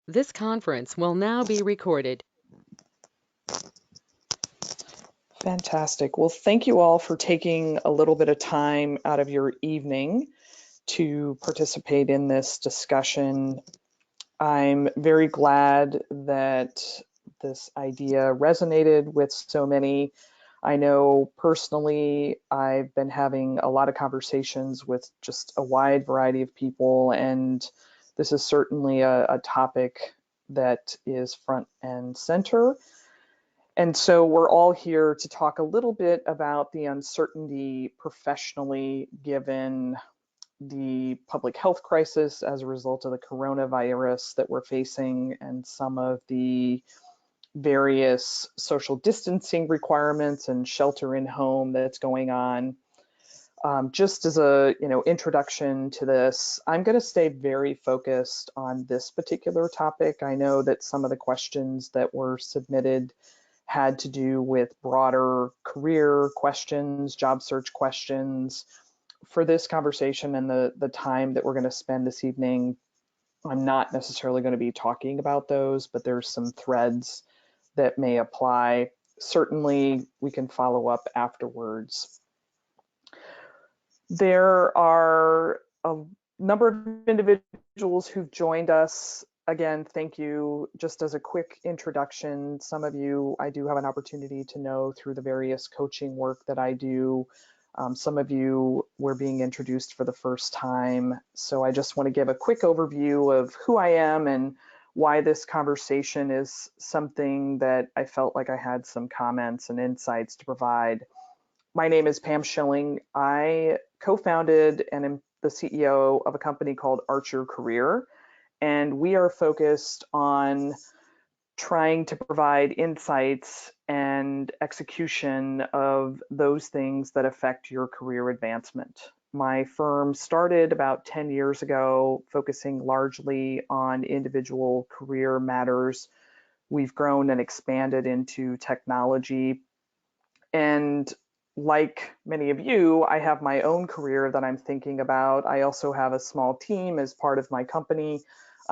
This conference will now be recorded. Fantastic. Well, thank you all for taking a little bit of time out of your evening to participate in this discussion. I'm very glad that this idea resonated with so many. I know personally, I've been having a lot of conversations with just a wide variety of people, and this is certainly a topic that is front and center. And so we're all here to talk a little bit about the uncertainty professionally given the public health crisis as a result of the coronavirus that we're facing and some of the various social distancing requirements and shelter in home that's going on. Just as a introduction to this, I'm going to stay very focused on this particular topic. I know that some of the questions that were submitted had to do with broader career questions, job search questions. For this conversation and the time that we're going to spend this evening, I'm not necessarily going to be talking about those, but there's some threads that may apply. Certainly, we can follow up afterwards. There are a number of individuals who've joined us. Again, thank you. Just as a quick introduction, some of you I do have an opportunity to know through the various coaching work that I do. Some of you were being introduced for the first time. So I just want to give a quick overview of who I am and why this conversation is something that I felt like I had some comments and insights to provide. My name is Pam Schilling. I co-founded and am the CEO of a company called Archer Career, and we are focused on trying to provide insights and execution of those things that affect your career advancement. My firm started about 10 years ago, focusing largely on individual career matters. We've grown and expanded into technology. And like many of you, I have my own career that I'm thinking about. I also have a small team as part of my company.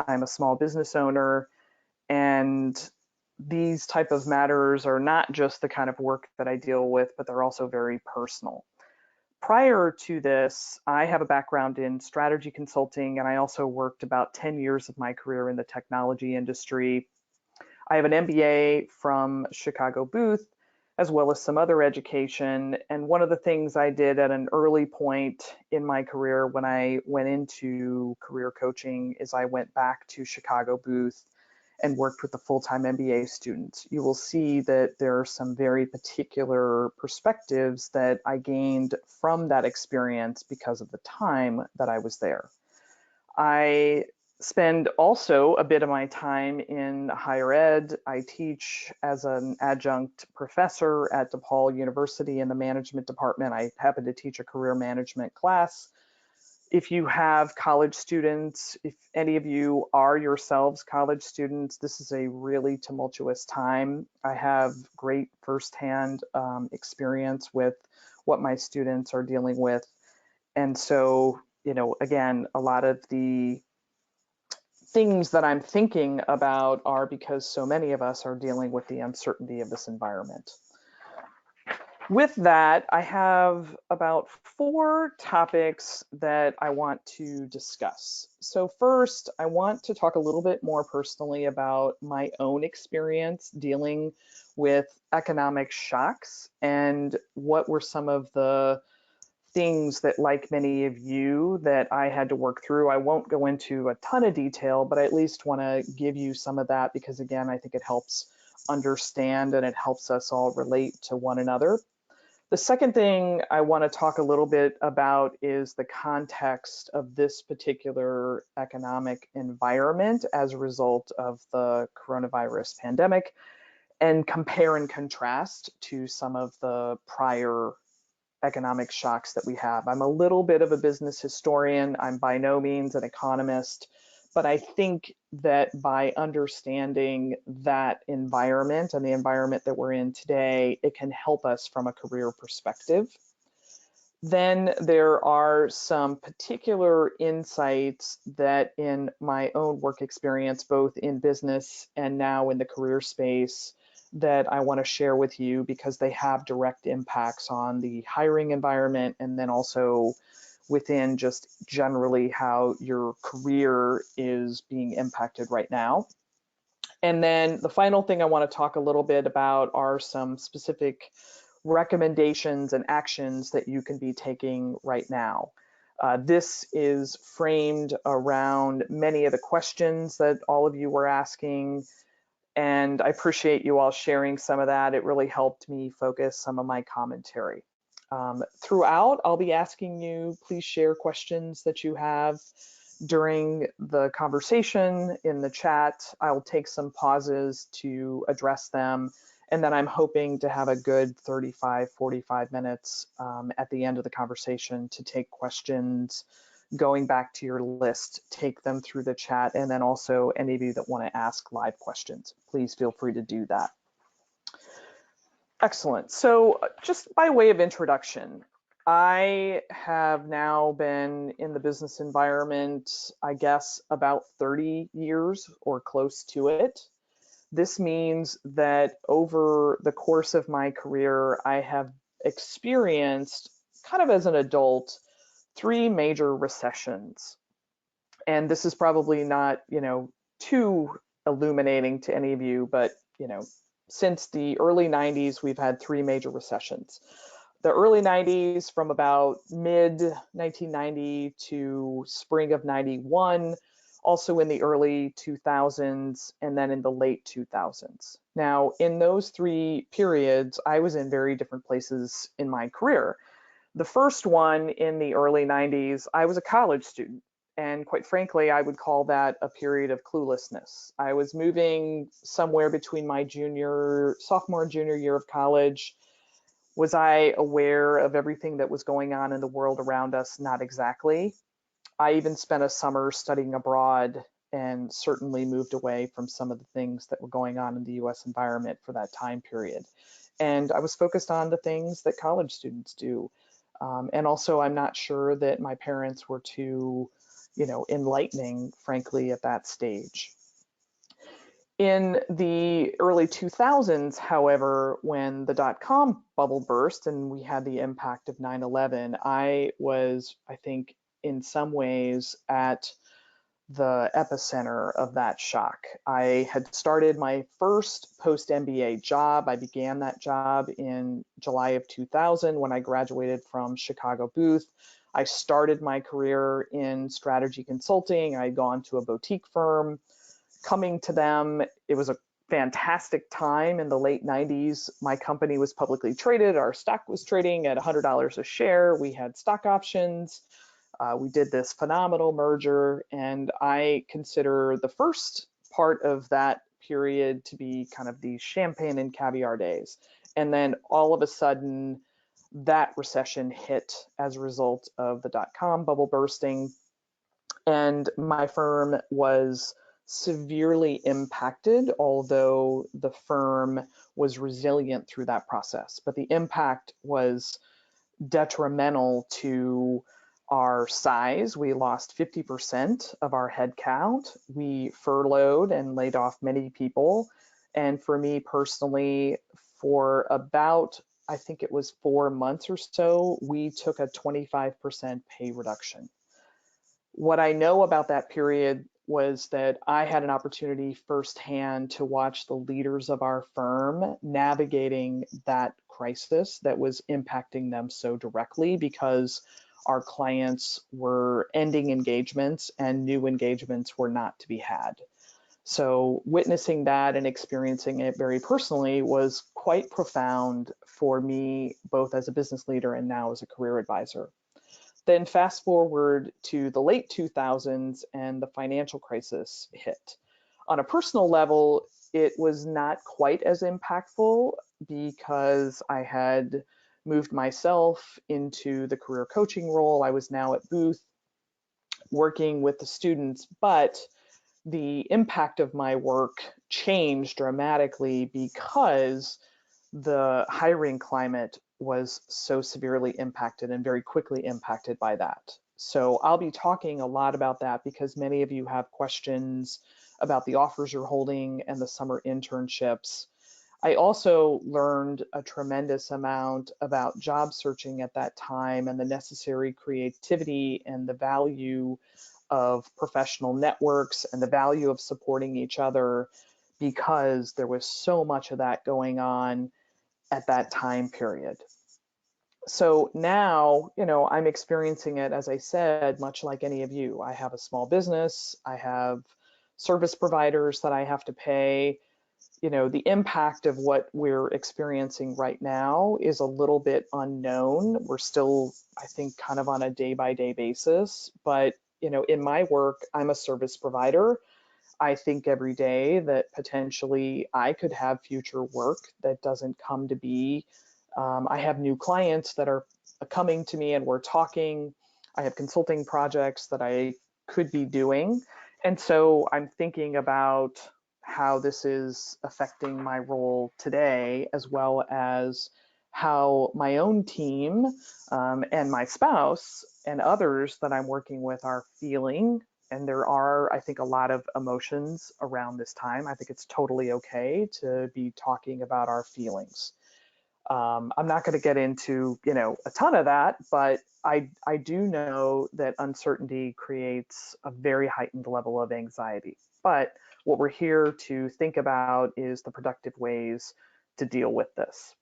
I'm a small business owner, and these type of matters are not just the kind of work that I deal with, but they're also very personal. Prior to this, I have a background in strategy consulting, and I also worked about 10 years of my career in the technology industry. I have an MBA from Chicago Booth, as well as some other education. And one of the things I did at an early point in my career when I went into career coaching is I went back to Chicago Booth and worked with the full-time MBA students. You will see that there are some very particular perspectives that I gained from that experience because of the time that I was there. I spend also a bit of my time in higher ed. I teach as an adjunct professor at DePaul University in the management department. I happen to teach a career management class. If you have college students, if any of you are yourselves college students, this is a really tumultuous time. I have great firsthand experience with what my students are dealing with. And so, again, a lot of the things that I'm thinking about are because so many of us are dealing with the uncertainty of this environment. With that, I have about 4 topics that I want to discuss. So first, I want to talk a little bit more personally about my own experience dealing with economic shocks and what were some of the things that, like many of you, that I had to work through. I won't go into a ton of detail, but I at least want to give you some of that because, again, I think it helps understand and it helps us all relate to one another. The second thing I want to talk a little bit about is the context of this particular economic environment as a result of the coronavirus pandemic and compare and contrast to some of the prior economic shocks that we have. I'm a little bit of a business historian. I'm by no means an economist, but I think that by understanding that environment and the environment that we're in today, it can help us from a career perspective. Then there are some particular insights that in my own work experience, both in business and now in the career space, that I want to share with you because they have direct impacts on the hiring environment and then also within just generally how your career is being impacted right now. And then the final thing I want to talk a little bit about are some specific recommendations and actions that you can be taking right now. This is framed around many of the questions that all of you were asking, and I appreciate you all sharing some of that. It really helped me focus some of my commentary. Throughout, I'll be asking you, please share questions that you have during the conversation in the chat. I'll take some pauses to address them. And then I'm hoping to have a good 35, 45 minutes at the end of the conversation to take questions, going back to your list, take them through the chat, and then also any of you that want to ask live questions, please feel free to do that. Excellent. So just by way of introduction, I have now been in the business environment, I guess, about 30 years or close to it. This means that over the course of my career, I have experienced, kind of as an adult, 3 major recessions. And this is probably not, too illuminating to any of you, but, since the early 90s, we've had 3 major recessions. The early 90s, from about mid 1990 to spring of 91, also in the early 2000s, and then in the late 2000s. Now, in those 3 periods, I was in very different places in my career. The first one, in the early 90s, I was a college student. And quite frankly, I would call that a period of cluelessness. I was moving somewhere between my sophomore and junior year of college. Was I aware of everything that was going on in the world around us? Not exactly. I even spent a summer studying abroad and certainly moved away from some of the things that were going on in the US environment for that time period. And I was focused on the things that college students do. And also, I'm not sure that my parents were too, enlightening, frankly, at that stage. In the early 2000s, however, when the dot-com bubble burst and we had the impact of 9/11, I was, I think, in some ways at the epicenter of that shock. I had started my first post-MBA job. I began that job in July of 2000 when I graduated from Chicago Booth. I started my career in strategy consulting. I'd gone to a boutique firm. Coming to them, it was a fantastic time in the late 90s. My company was publicly traded. Our stock was trading at $100 a share. We had stock options. We did this phenomenal merger, and I consider the first part of that period to be kind of the champagne and caviar days. And then all of a sudden, that recession hit as a result of the dot-com bubble bursting, and my firm was severely impacted, although the firm was resilient through that process. But the impact was detrimental to our size. We lost 50% of our headcount. We furloughed and laid off many people. And for me personally, for about, I think it was 4 months or so, we took a 25% pay reduction. What I know about that period was that I had an opportunity firsthand to watch the leaders of our firm navigating that crisis that was impacting them so directly because our clients were ending engagements and new engagements were not to be had. So witnessing that and experiencing it very personally was quite profound for me, both as a business leader and now as a career advisor. Then fast forward to the late 2000s and the financial crisis hit. On a personal level, it was not quite as impactful because I had moved myself into the career coaching role. I was now at Booth working with the students, but the impact of my work changed dramatically because the hiring climate was so severely impacted and very quickly impacted by that. So I'll be talking a lot about that because many of you have questions about the offers you're holding and the summer internships. I also learned a tremendous amount about job searching at that time and the necessary creativity and the value of professional networks and the value of supporting each other, because there was so much of that going on at that time period. So now, I'm experiencing it, as I said, much like any of you. I have a small business, I have service providers that I have to pay. The impact of what we're experiencing right now is a little bit unknown. We're still, I think, kind of on a day-by-day basis. But, in my work, I'm a service provider. I think every day that potentially I could have future work that doesn't come to be. I have new clients that are coming to me and we're talking. I have consulting projects that I could be doing. And so I'm thinking about how this is affecting my role today, as well as how my own team and my spouse and others that I'm working with are feeling. And there are, I think, a lot of emotions around this time. I think it's totally okay to be talking about our feelings. I'm not going to get into, a ton of that, but I do know that uncertainty creates a very heightened level of anxiety. But what we're here to think about is the productive ways to deal with this.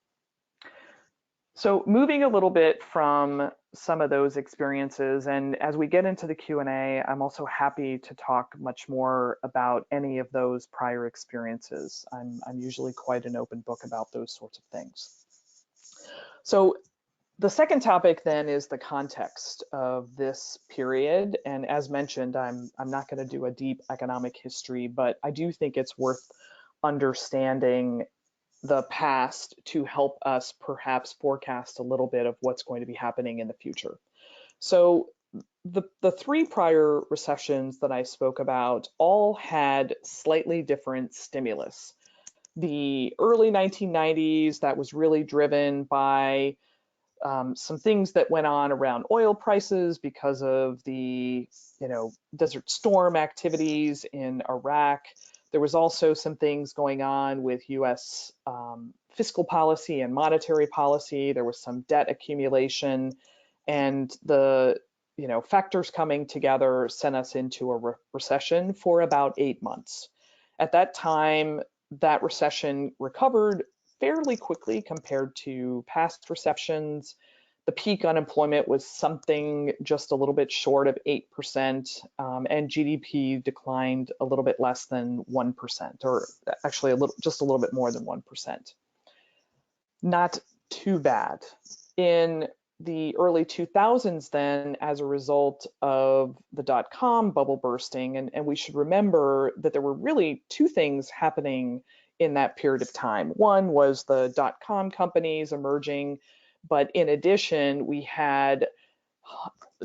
So moving a little bit from some of those experiences, and as we get into the Q&A, I'm also happy to talk much more about any of those prior experiences. I'm usually quite an open book about those sorts of things. So the second topic then is the context of this period. And as mentioned, I'm not going to do a deep economic history, but I do think it's worth understanding the past to help us perhaps forecast a little bit of what's going to be happening in the future. So the three prior recessions that I spoke about all had slightly different stimulus. The early 1990s, that was really driven by some things that went on around oil prices because of the Desert Storm activities in Iraq. There was also some things going on with US fiscal policy and monetary policy. There was some debt accumulation, and the factors coming together sent us into a recession for about 8 months. At that time, that recession recovered fairly quickly compared to past recessions. The peak unemployment was something just a little bit short of 8%, and GDP declined a little bit less than 1%, or actually just a little bit more than 1%. Not too bad. In the early 2000s then, as a result of the dot-com bubble bursting, and we should remember that there were really two things happening in that period of time. One was the dot-com companies emerging, but in addition, we had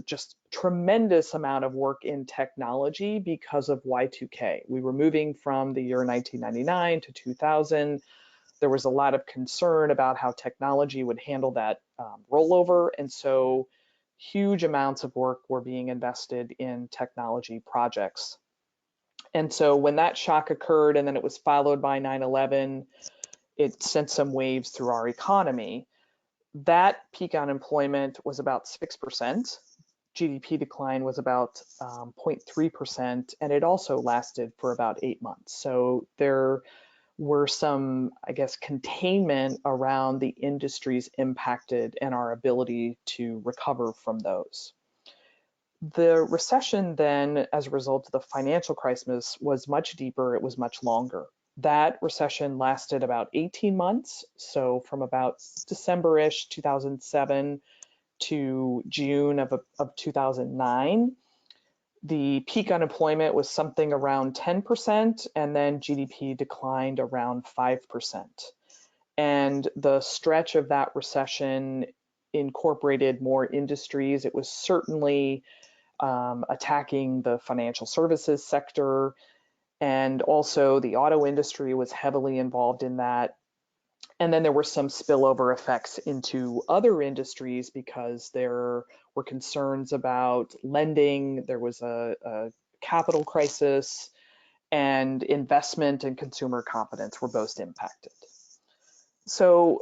just tremendous amount of work in technology because of Y2K. We were moving from the year 1999 to 2000. There was a lot of concern about how technology would handle that rollover, and so huge amounts of work were being invested in technology projects. And so when that shock occurred, and then it was followed by 9/11, it sent some waves through our economy. That peak unemployment was about 6%. GDP decline was about 0.3%, and it also lasted for about 8 months. So there were some, I guess, containment around the industries impacted and our ability to recover from those. The recession then, as a result of the financial crisis, was much deeper, it was much longer. That recession lasted about 18 months, so from about December-ish 2007 to June of 2009. The peak unemployment was something around 10%, and then GDP declined around 5%. And the stretch of that recession incorporated more industries. It was certainly attacking the financial services sector, and also the auto industry was heavily involved in that. And then there were some spillover effects into other industries because there were concerns about lending. There was a capital crisis, and investment and consumer confidence were both impacted. So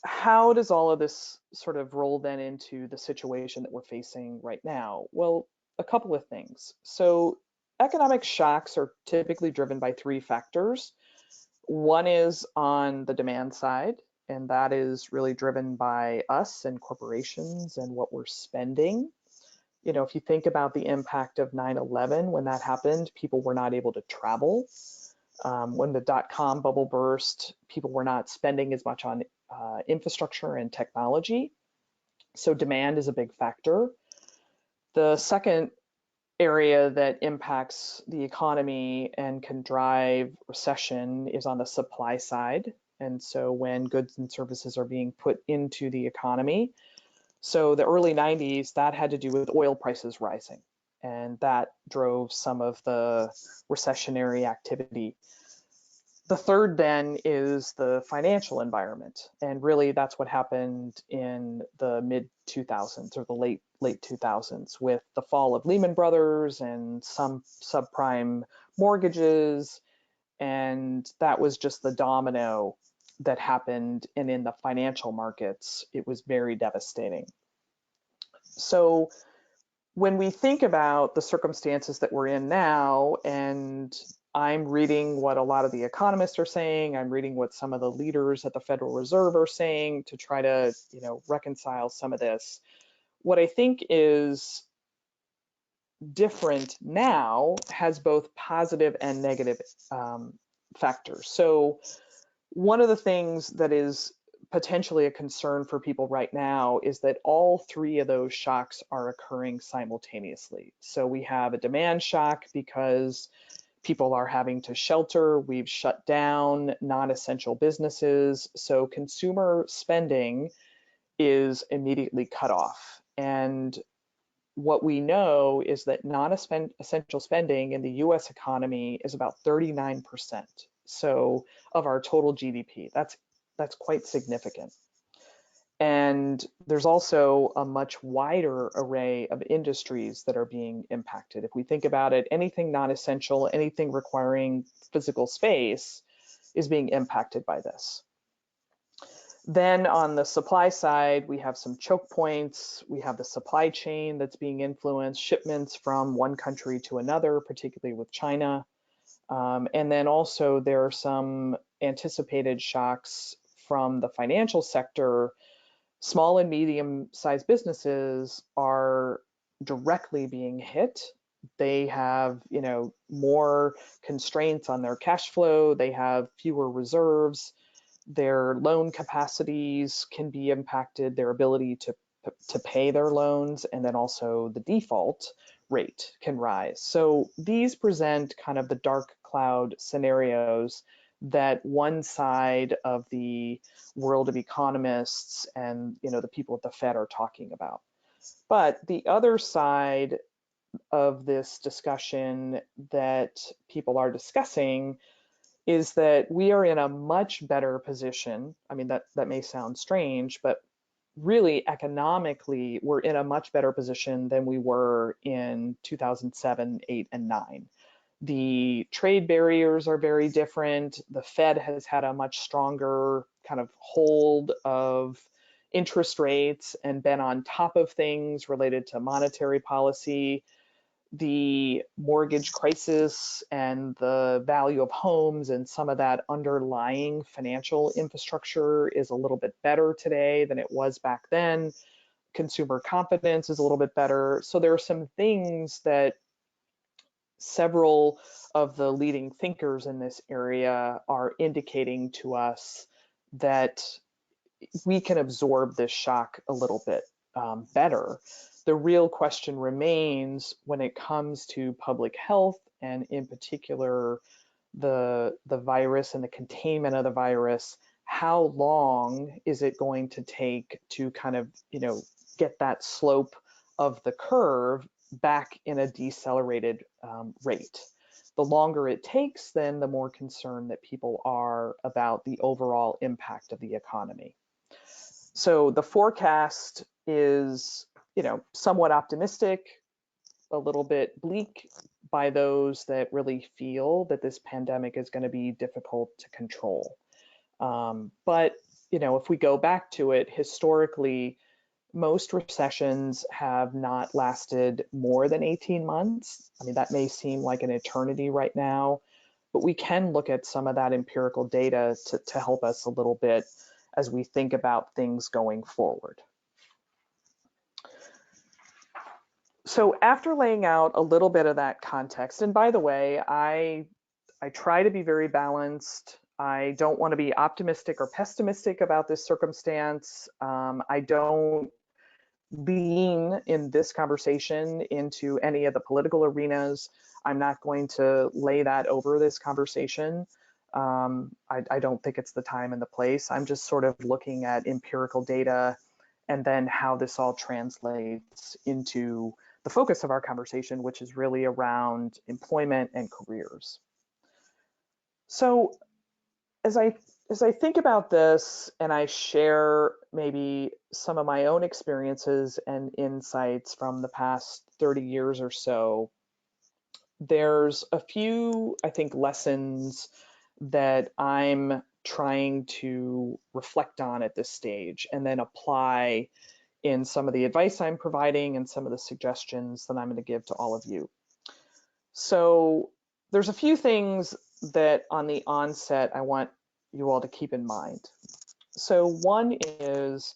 how does all of this sort of roll then into the situation that we're facing right now? Well, a couple of things. So economic shocks are typically driven by three factors. One is on the demand side, and that is really driven by us and corporations and what we're spending. You know, if you think about the impact of 9/11, when that happened, people were not able to travel. When the dot-com bubble burst, people were not spending as much on infrastructure and technology. So demand is a big factor. The second area that impacts the economy and can drive recession is on the supply side. And so when goods and services are being put into the economy. So the early 90s, that had to do with oil prices rising. And that drove some of the recessionary activity. The third then is the financial environment. And really that's what happened in the mid 2000s or the late 2000s with the fall of Lehman Brothers and some subprime mortgages. And that was just the domino that happened. And in the financial markets, it was very devastating. So when we think about the circumstances that we're in now, and I'm reading what a lot of the economists are saying, I'm reading what some of the leaders at the Federal Reserve are saying to try to, reconcile some of this. What I think is different now has both positive and negative factors. So one of the things that is potentially a concern for people right now is that all three of those shocks are occurring simultaneously. So we have a demand shock because people are having to shelter. We've shut down non-essential businesses. So consumer spending is immediately cut off. And what we know is that non-essential spending in the US economy is about 39%. So of our total GDP, that's quite significant. And there's also a much wider array of industries that are being impacted. If we think about it, anything non-essential, anything requiring physical space is being impacted by this. Then on the supply side, we have some choke points. We have the supply chain that's being influenced, shipments from one country to another, particularly with China. And then also there are some anticipated shocks from the financial sector. Small and medium-sized businesses are directly being hit. They have, more constraints on their cash flow. They have fewer reserves. Their loan capacities can be impacted, their ability to pay their loans, and then also the default rate can rise. So these present kind of the dark cloud scenarios that one side of the world of economists and the people at the Fed are talking about. But the other side of this discussion that people are discussing is that we are in a much better position. I mean, that may sound strange, but really economically, we're in a much better position than we were in 2007, 8, and 9. The trade barriers are very different. The Fed has had a much stronger kind of hold of interest rates and been on top of things related to monetary policy. The mortgage crisis and the value of homes and some of that underlying financial infrastructure is a little bit better today than it was back then. Consumer confidence is a little bit better. So there are some things that several of the leading thinkers in this area are indicating to us that we can absorb this shock a little bit better. The real question remains when it comes to public health and in particular the virus and the containment of the virus. How long is it going to take to kind of get that slope of the curve back in a decelerated rate? the longer it takes, then the more concerned that people are about the overall impact of the economy. So the forecast is, somewhat optimistic, a little bit bleak by those that really feel that this pandemic is going to be difficult to control. But, if we go back to it, historically, most recessions have not lasted more than 18 months. I mean, that may seem like an eternity right now, but we can look at some of that empirical data to help us a little bit as we think about things going forward. So after laying out a little bit of that context, and by the way, I try to be very balanced. I don't want to be optimistic or pessimistic about this circumstance. I don't lean in this conversation into any of the political arenas. I'm not going to lay that over this conversation. I don't think it's the time and the place. I'm just sort of looking at empirical data and then how this all translates into the focus of our conversation, which is really around employment and careers. So as I think about this and I share maybe some of my own experiences and insights from the past 30 years or so, there's a few, I think, lessons that I'm trying to reflect on at this stage and then apply in some of the advice I'm providing and some of the suggestions that I'm going to give to all of you. So there's a few things that on the onset I want you all to keep in mind. So one is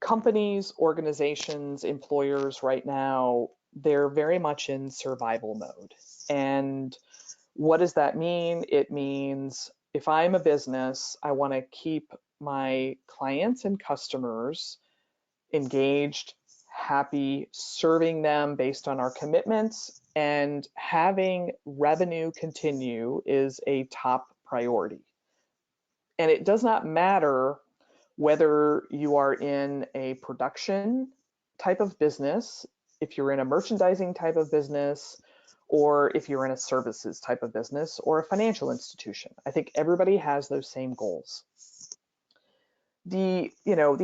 companies, organizations, employers right now, they're very much in survival mode. And what does that mean? It means if I'm a business, I want to keep my clients and customers engaged, happy, serving them based on our commitments, and having revenue continue is a top priority. And it does not matter whether you are in a production type of business, if you're in a merchandising type of business, or if you're in a services type of business or a financial institution. I think everybody has those same goals. The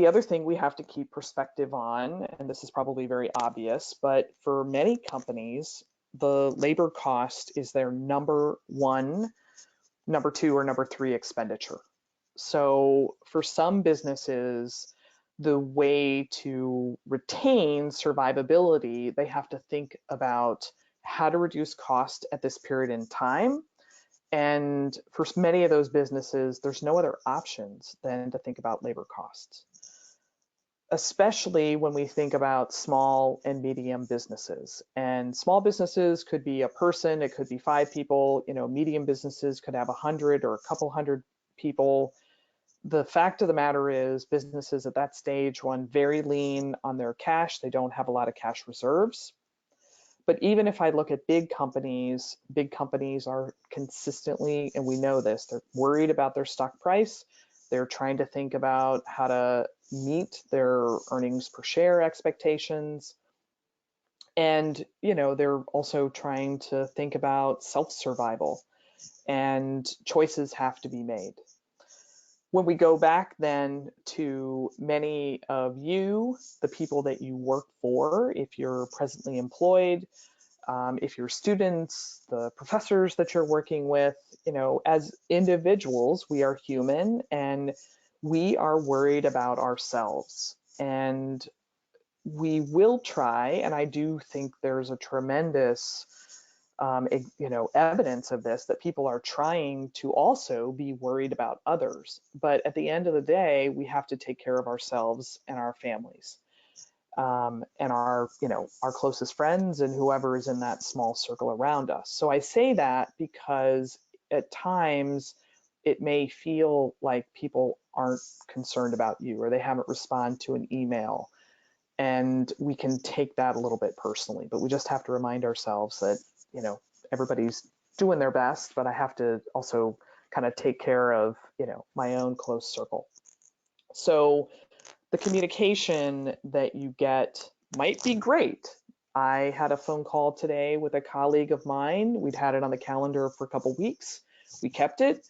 other thing we have to keep perspective on, and this is probably very obvious, but for many companies, the labor cost is their number one, number two, or number three expenditure. So for some businesses, the way to retain survivability, they have to think about how to reduce cost at this period in time. And for many of those businesses, there's no other options than to think about labor costs, especially when we think about small and medium businesses. And small businesses could be a person, it could be 5 people, medium businesses could have 100 or a couple hundred people. The fact of the matter is businesses at that stage run very lean on their cash. They don't have a lot of cash reserves. But even if I look at big companies are consistently, and we know this, they're worried about their stock price. They're trying to think about how to meet their earnings per share expectations. And, they're also trying to think about self-survival, and choices have to be made. When we go back then to many of you, the people that you work for, if you're presently employed, if you're students, the professors that you're working with, as individuals, we are human and we are worried about ourselves. And we will try, and I do think there's a tremendous evidence of this, that people are trying to also be worried about others. But at the end of the day, we have to take care of ourselves and our families, and our closest friends and whoever is in that small circle around us. So I say that because at times it may feel like people aren't concerned about you, or they haven't responded to an email. And we can take that a little bit personally, but we just have to remind ourselves that everybody's doing their best, but I have to also kind of take care of, my own close circle. So the communication that you get might be great. I had a phone call today with a colleague of mine. We'd had it on the calendar for a couple weeks. We kept it,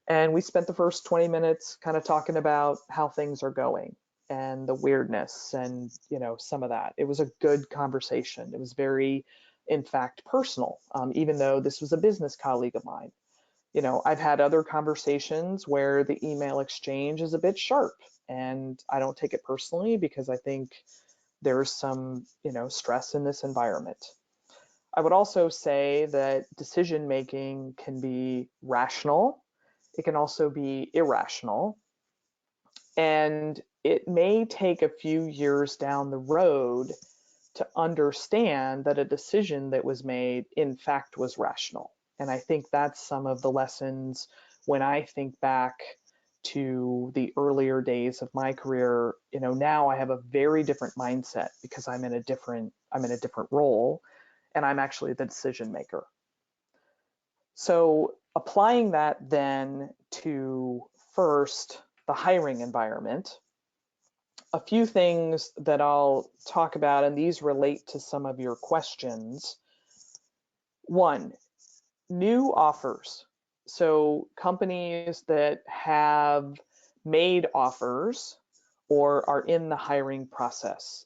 and we spent the first 20 minutes kind of talking about how things are going and the weirdness and, some of that. It was a good conversation. It was very, in fact, personal, even though this was a business colleague of mine. I've had other conversations where the email exchange is a bit sharp, and I don't take it personally because I think there's some, stress in this environment. I would also say that decision making can be rational. It can also be irrational. And it may take a few years down the road to understand that a decision that was made, in fact, was rational. And I think that's some of the lessons when I think back to the earlier days of my career. Now I have a very different mindset because I'm in a different role, and I'm actually the decision maker. So applying that then to first the hiring environment, a few things that I'll talk about, and these relate to some of your questions. One, new offers. So companies that have made offers or are in the hiring process.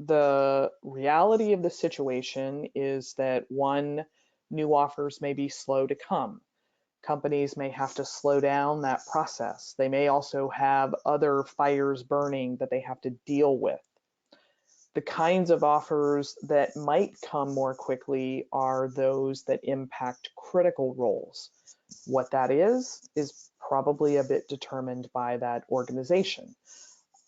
The reality of the situation is that one, new offers may be slow to come. Companies may have to slow down that process. They may also have other fires burning that they have to deal with. The kinds of offers that might come more quickly are those that impact critical roles. What that is probably a bit determined by that organization.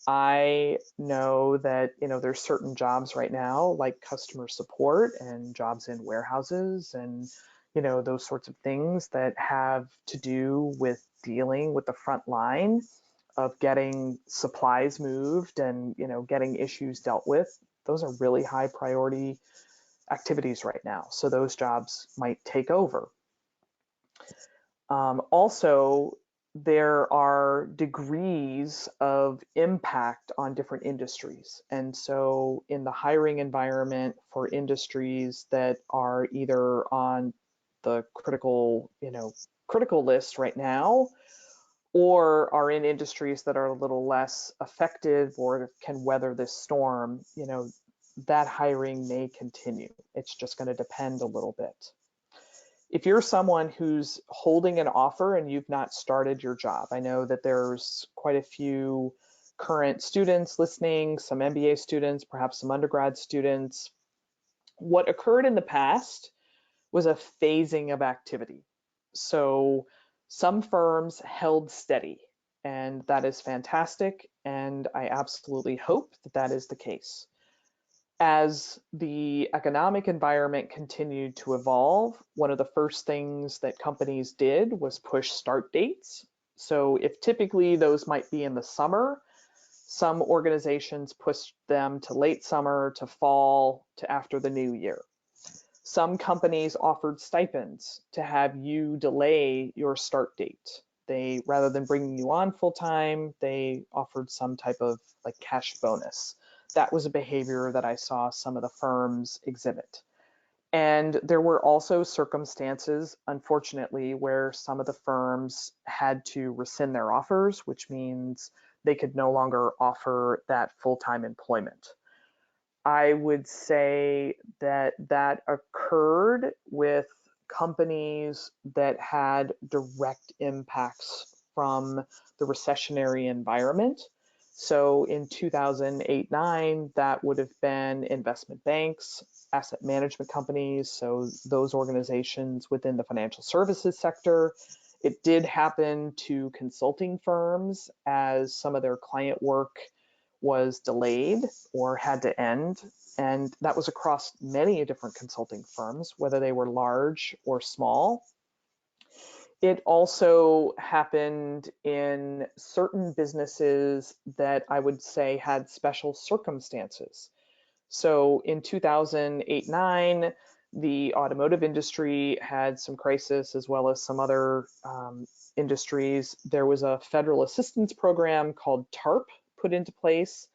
I know that, there's certain jobs right now like customer support and jobs in warehouses and, those sorts of things that have to do with dealing with the front line of getting supplies moved and, getting issues dealt with. Those are really high priority activities right now. So those jobs might take over. Also, there are degrees of impact on different industries. And so in the hiring environment for industries that are either on the critical list right now, or are in industries that are a little less effective or can weather this storm, that hiring may continue. It's just going to depend a little bit. If you're someone who's holding an offer and you've not started your job, I know that there's quite a few current students listening, some MBA students, perhaps some undergrad students. What occurred in the past was a phasing of activity. So some firms held steady, and that is fantastic, and I absolutely hope that that is the case. As the economic environment continued to evolve, one of the first things that companies did was push start dates. So if typically those might be in the summer, some organizations pushed them to late summer, to fall, to after the new year. Some companies offered stipends to have you delay your start date. They, rather than bringing you on full time, they offered some type of like cash bonus. That was a behavior that I saw some of the firms exhibit. And there were also circumstances, unfortunately, where some of the firms had to rescind their offers, which means they could no longer offer that full-time employment. I would say that that occurred with companies that had direct impacts from the recessionary environment. So in 2008-9, that would have been investment banks, asset management companies, so those organizations within the financial services sector. It did happen to consulting firms as some of their client work was delayed or had to end. And that was across many different consulting firms, whether they were large or small. It also happened in certain businesses that I would say had special circumstances. So in 2008-9, the automotive industry had some crisis as well as some other industries. There was a federal assistance program called TARP put into place,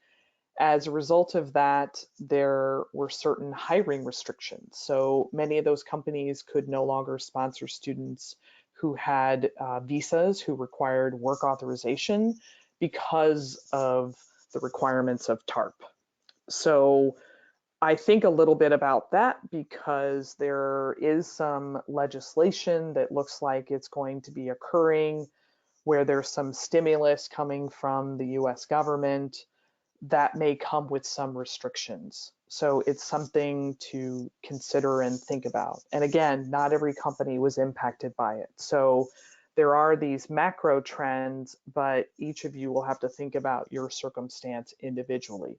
As a result of that, there were certain hiring restrictions. So many of those companies could no longer sponsor students who had visas, who required work authorization because of the requirements of TARP. So I think a little bit about that because there is some legislation that looks like it's going to be occurring where there's some stimulus coming from the US government that may come with some restrictions. So it's something to consider and think about. And again, not every company was impacted by it. So there are these macro trends, but each of you will have to think about your circumstance individually.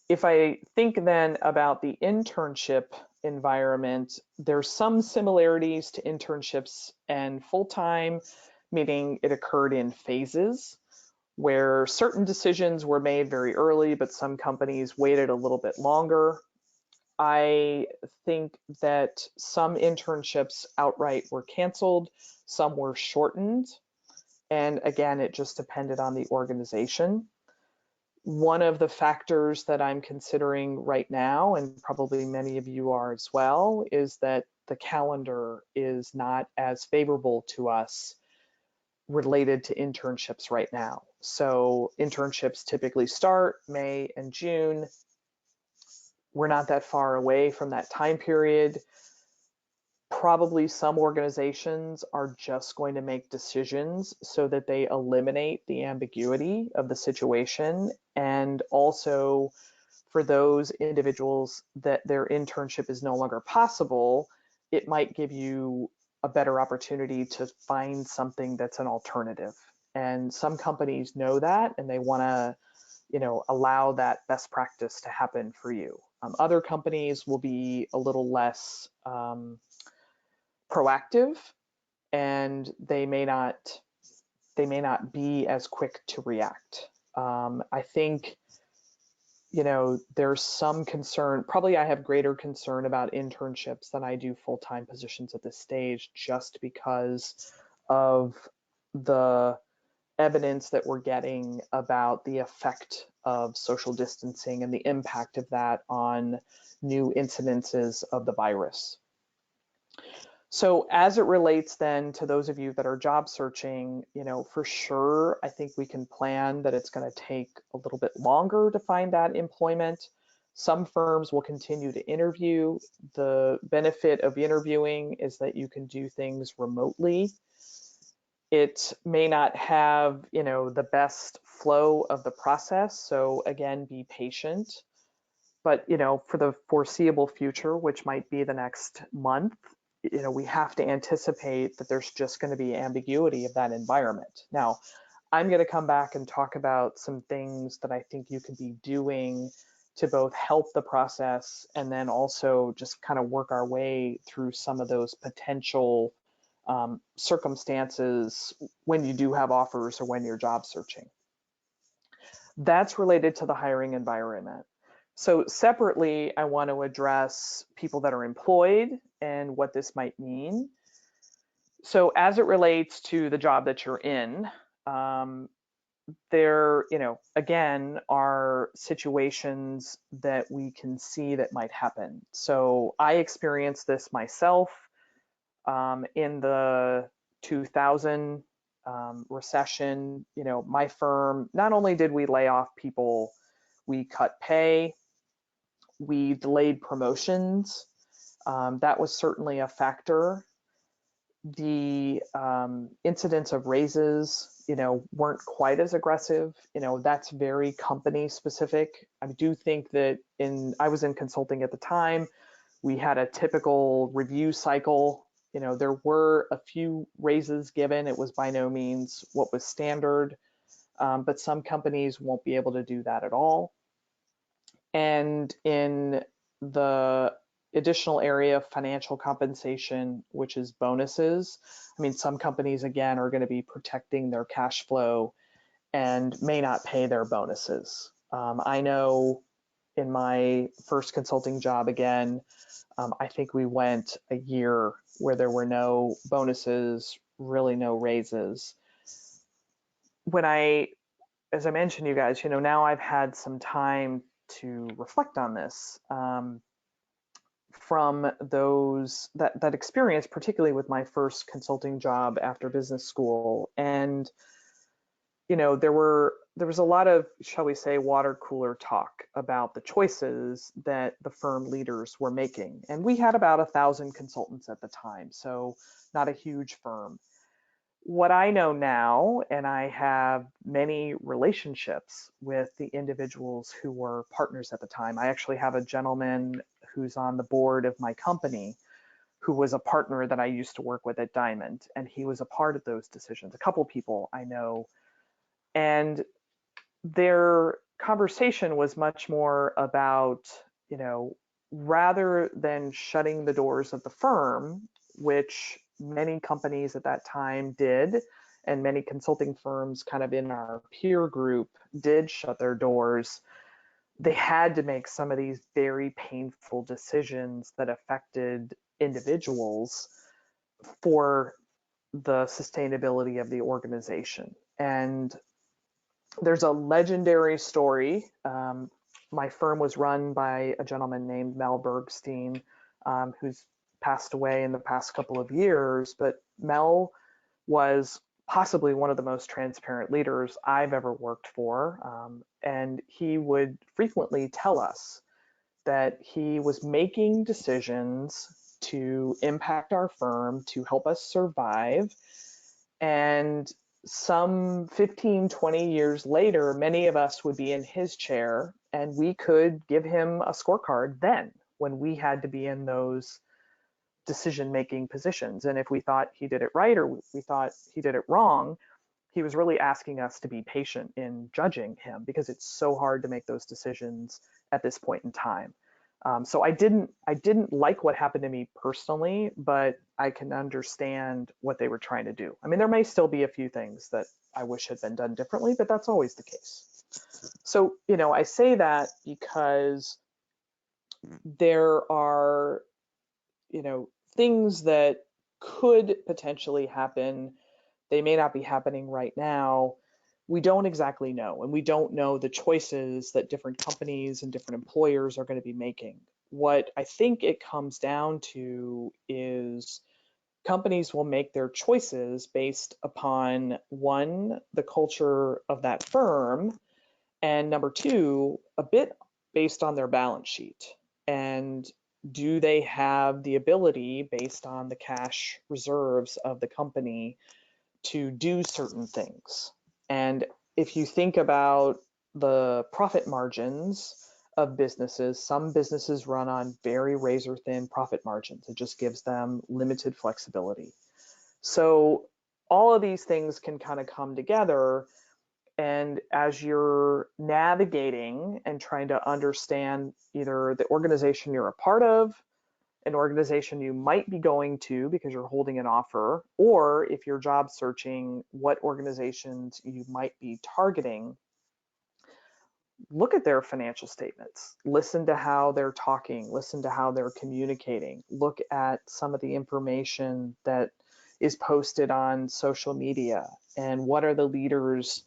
If I think then about the internship environment, there's some similarities to internships and full-time, meaning it occurred in phases where certain decisions were made very early, but some companies waited a little bit longer. I think that some internships outright were canceled, some were shortened, and again, it just depended on the organization. One of the factors that I'm considering right now, and probably many of you are as well, is that the calendar is not as favorable to us related to internships right now. So internships typically start May and June. We're not that far away from that time period. Probably some organizations are just going to make decisions so that they eliminate the ambiguity of the situation. And also for those individuals that their internship is no longer possible, it might give you a better opportunity to find something that's an alternative. And some companies know that and they want to, allow that best practice to happen for you. Other companies will be a little less proactive, and they may not be as quick to react. I think there's some concern. Probably I have greater concern about internships than I do full-time positions at this stage, just because of the evidence that we're getting about the effect of social distancing and the impact of that on new incidences of the virus. So as it relates then to those of you that are job searching, for sure, I think we can plan that it's going to take a little bit longer to find that employment. Some firms will continue to interview. The benefit of interviewing is that you can do things remotely. It may not have, the best flow of the process. So again, be patient. But, for the foreseeable future, which might be the next month, we have to anticipate that there's just going to be ambiguity of that environment. Now, I'm going to come back and talk about some things that I think you could be doing to both help the process and then also just kind of work our way through some of those potential circumstances when you do have offers or when you're job searching. That's related to the hiring environment. So separately, I want to address people that are employed and what this might mean. So as it relates to the job that you're in, there, again, are situations that we can see that might happen. So I experienced this myself in the 2000 recession. My firm, not only did we lay off people, we cut pay, we delayed promotions. That was certainly a factor. The incidence of raises, weren't quite as aggressive. That's very company specific. I do think that I was in consulting at the time, we had a typical review cycle. There were a few raises given. It was by no means what was standard, but some companies won't be able to do that at all. And in the additional area of financial compensation, which is bonuses, some companies, again, are going to be protecting their cash flow and may not pay their bonuses. I know in my first consulting job, again, I think we went a year where there were no bonuses, really no raises. When I as I mentioned, you guys, now I've had some time to reflect on this, from that experience, particularly with my first consulting job after business school. And there was a lot of, shall we say, water cooler talk about the choices that the firm leaders were making. And we had about 1,000 consultants at the time, so not a huge firm. What I know now, and I have many relationships with the individuals who were partners at the time. I actually have a gentleman who's on the board of my company who was a partner that I used to work with at Diamond, and he was a part of those decisions. A couple people I know, and their conversation was much more about, rather than shutting the doors of the firm, which many companies at that time did, and many consulting firms kind of in our peer group did shut their doors, they had to make some of these very painful decisions that affected individuals for the sustainability of the organization. And there's a legendary story. My firm was run by a gentleman named Mel Bergstein, who's passed away in the past couple of years. But Mel was possibly one of the most transparent leaders I've ever worked for. And he would frequently tell us that he was making decisions to impact our firm, to help us survive. And some 15, 20 years later, many of us would be in his chair and we could give him a scorecard then when we had to be in those decision-making positions. And if we thought he did it right or we thought he did it wrong, he was really asking us to be patient in judging him because it's so hard to make those decisions at this point in time. So I didn't like what happened to me personally, but I can understand what they were trying to do. I mean, there may still be a few things that I wish had been done differently, but that's always the case. So, I say that because there are, things that could potentially happen. They may not be happening right now. We don't exactly know, and we don't know the choices that different companies and different employers are going to be making. What I think it comes down to is companies will make their choices based upon, one, the culture of that firm, and number two, a bit based on their balance sheet. And do they have the ability, based on the cash reserves of the company, to do certain things? And if you think about the profit margins of businesses, some businesses run on very razor thin profit margins. It just gives them limited flexibility. So all of these things can kind of come together. And as you're navigating and trying to understand either the organization you're a part of, an organization you might be going to because you're holding an offer, or if you're job searching, what organizations you might be targeting, look at their financial statements, listen to how they're talking, listen to how they're communicating, look at some of the information that is posted on social media, and what are the leaders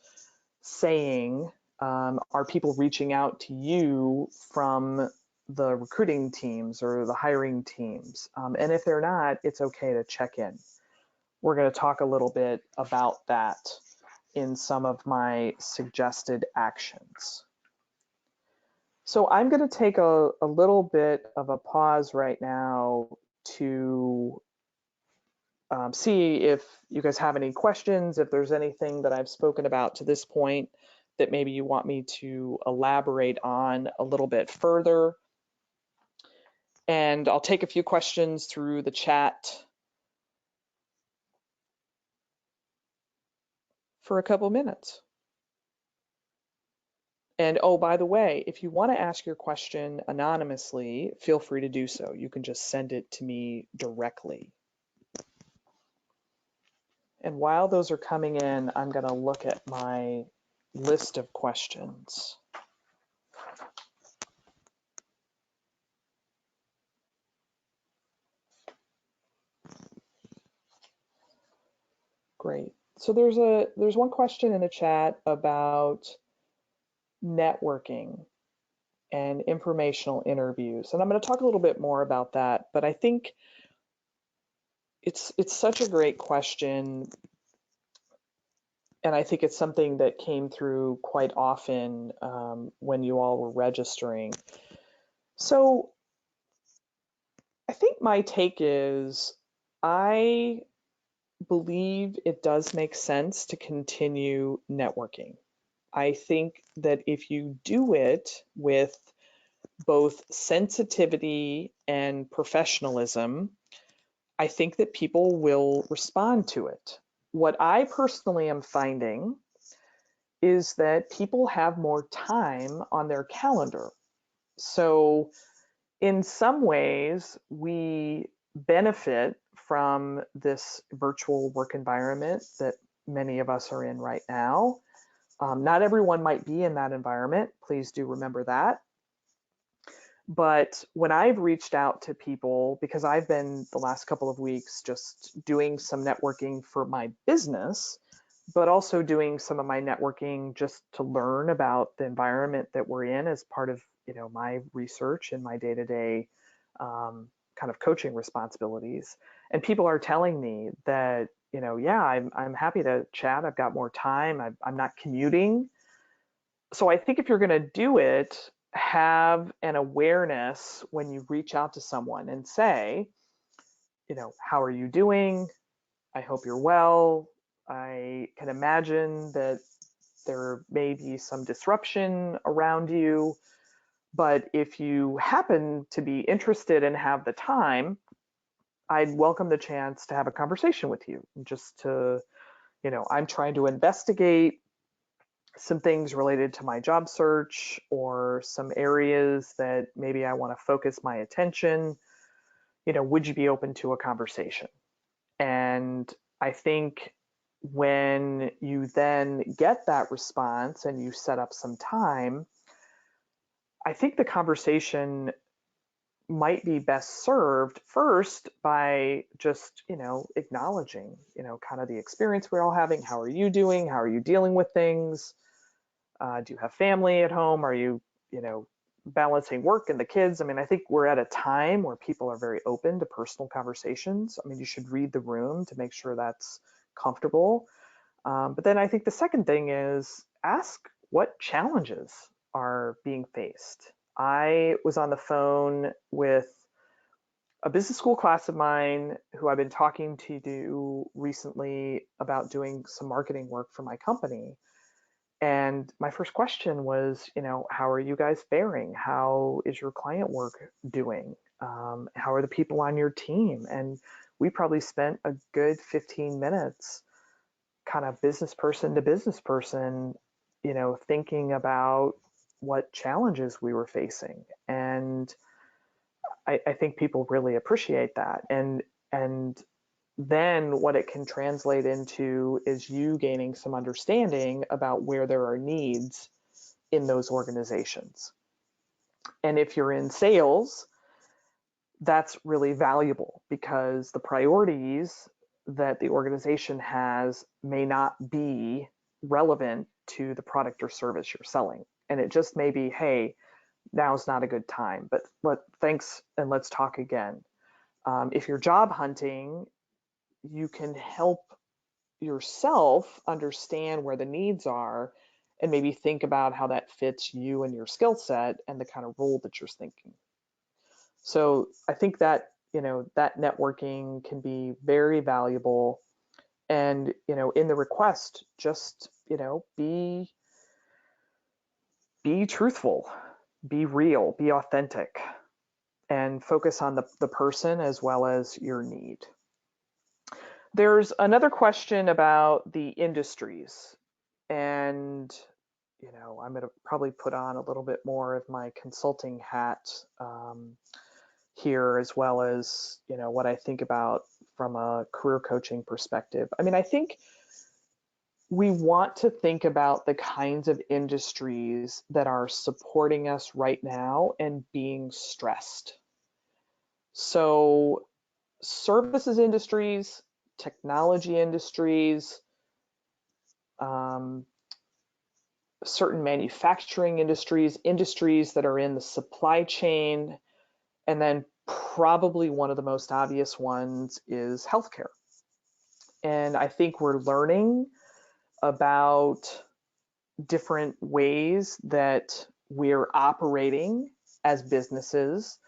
saying? Are people reaching out to you from the recruiting teams or the hiring teams? And if they're not, it's okay to check in. We're going to talk a little bit about that in some of my suggested actions. So I'm going to take a little bit of a pause right now to see if you guys have any questions, if there's anything that I've spoken about to this point that maybe you want me to elaborate on a little bit further. And I'll take a few questions through the chat for a couple minutes. And oh, by the way, if you want to ask your question anonymously, feel free to do so. You can just send it to me directly. And while those are coming in, I'm going to look at my list of questions. Great. So there's one question in the chat about networking and informational interviews. And I'm going to talk a little bit more about that, but I think it's such a great question, and I think it's something that came through quite often when you all were registering. So I think my take is I believe it does make sense to continue networking. I think that if you do it with both sensitivity and professionalism, I think that people will respond to it. What I personally am finding is that people have more time on their calendar. So in some ways, we benefit from this virtual work environment that many of us are in right now. Not everyone might be in that environment. Please do remember that. But when I've reached out to people, because I've been the last couple of weeks just doing some networking for my business, but also doing some of my networking just to learn about the environment that we're in as part of, my research and my day-to-day kind of coaching responsibilities. And people are telling me that, yeah, I'm happy to chat. I've got more time. I'm not commuting. So I think if you're going to do it, have an awareness when you reach out to someone and say, how are you doing? I hope you're well. I can imagine that there may be some disruption around you, but if you happen to be interested and have the time, I'd welcome the chance to have a conversation with you, just to, I'm trying to investigate some things related to my job search or some areas that maybe I want to focus my attention. Would you be open to a conversation? And I think when you then get that response and you set up some time, I think the conversation might be best served first by just, acknowledging, kind of the experience we're all having. How are you doing? How are you dealing with things? Do you have family at home? Are you, balancing work and the kids? I mean, I think we're at a time where people are very open to personal conversations. I mean, you should read the room to make sure that's comfortable. But then I think the second thing is ask what challenges are being faced. I was on the phone with a business school class of mine who I've been talking to recently about doing some marketing work for my company. And my first question was, how are you guys faring? How is your client work doing? How are the people on your team? And we probably spent a good 15 minutes kind of business person to business person, thinking about what challenges we were facing. And I think people really appreciate that. And then what it can translate into is you gaining some understanding about where there are needs in those organizations. And if you're in sales, that's really valuable because the priorities that the organization has may not be relevant to the product or service you're selling. And it just may be, hey, now's not a good time, but thanks and let's talk again. If you're job hunting, you can help yourself understand where the needs are and maybe think about how that fits you and your skill set and the kind of role that you're thinking. So I think that, that networking can be very valuable. And, in the request, just, be truthful, be real, be authentic, and focus on the person as well as your need. There's another question about the industries, and I'm going to probably put on a little bit more of my consulting hat here, as well as what I think about from a career coaching perspective. I mean, I think we want to think about the kinds of industries that are supporting us right now and being stressed. So services industries, technology industries, certain manufacturing industries, industries that are in the supply chain, and then probably one of the most obvious ones is healthcare. And I think we're learning about different ways that we're operating as businesses,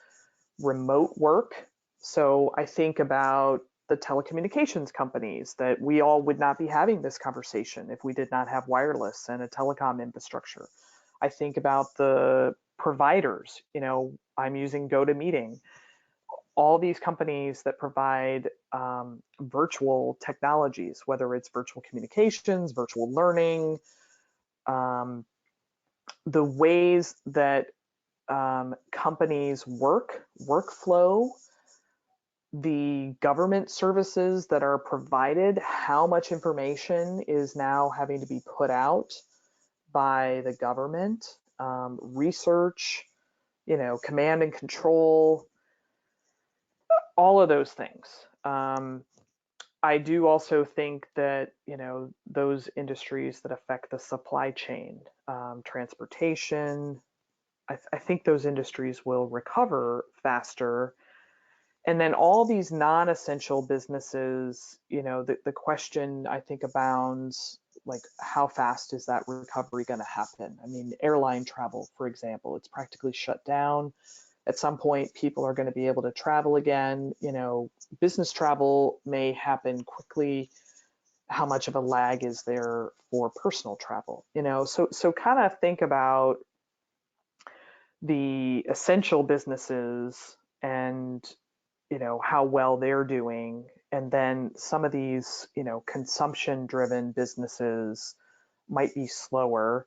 remote work. So I think about the telecommunications companies that we all would not be having this conversation if we did not have wireless and a telecom infrastructure. I think about the providers, I'm using GoToMeeting. All these companies that provide virtual technologies, whether it's virtual communications, virtual learning, the ways that companies workflow, the government services that are provided, how much information is now having to be put out by the government, research, command and control, all of those things. I do also think that, those industries that affect the supply chain, transportation, I think those industries will recover faster. And then all these non-essential businesses, the question I think abounds, like, how fast is that recovery going to happen? I mean, airline travel, for example, it's practically shut down. At some point, people are going to be able to travel again. Business travel may happen quickly. How much of a lag is there for personal travel? So kind of think about the essential businesses and how well they're doing, and then some of these consumption driven businesses might be slower.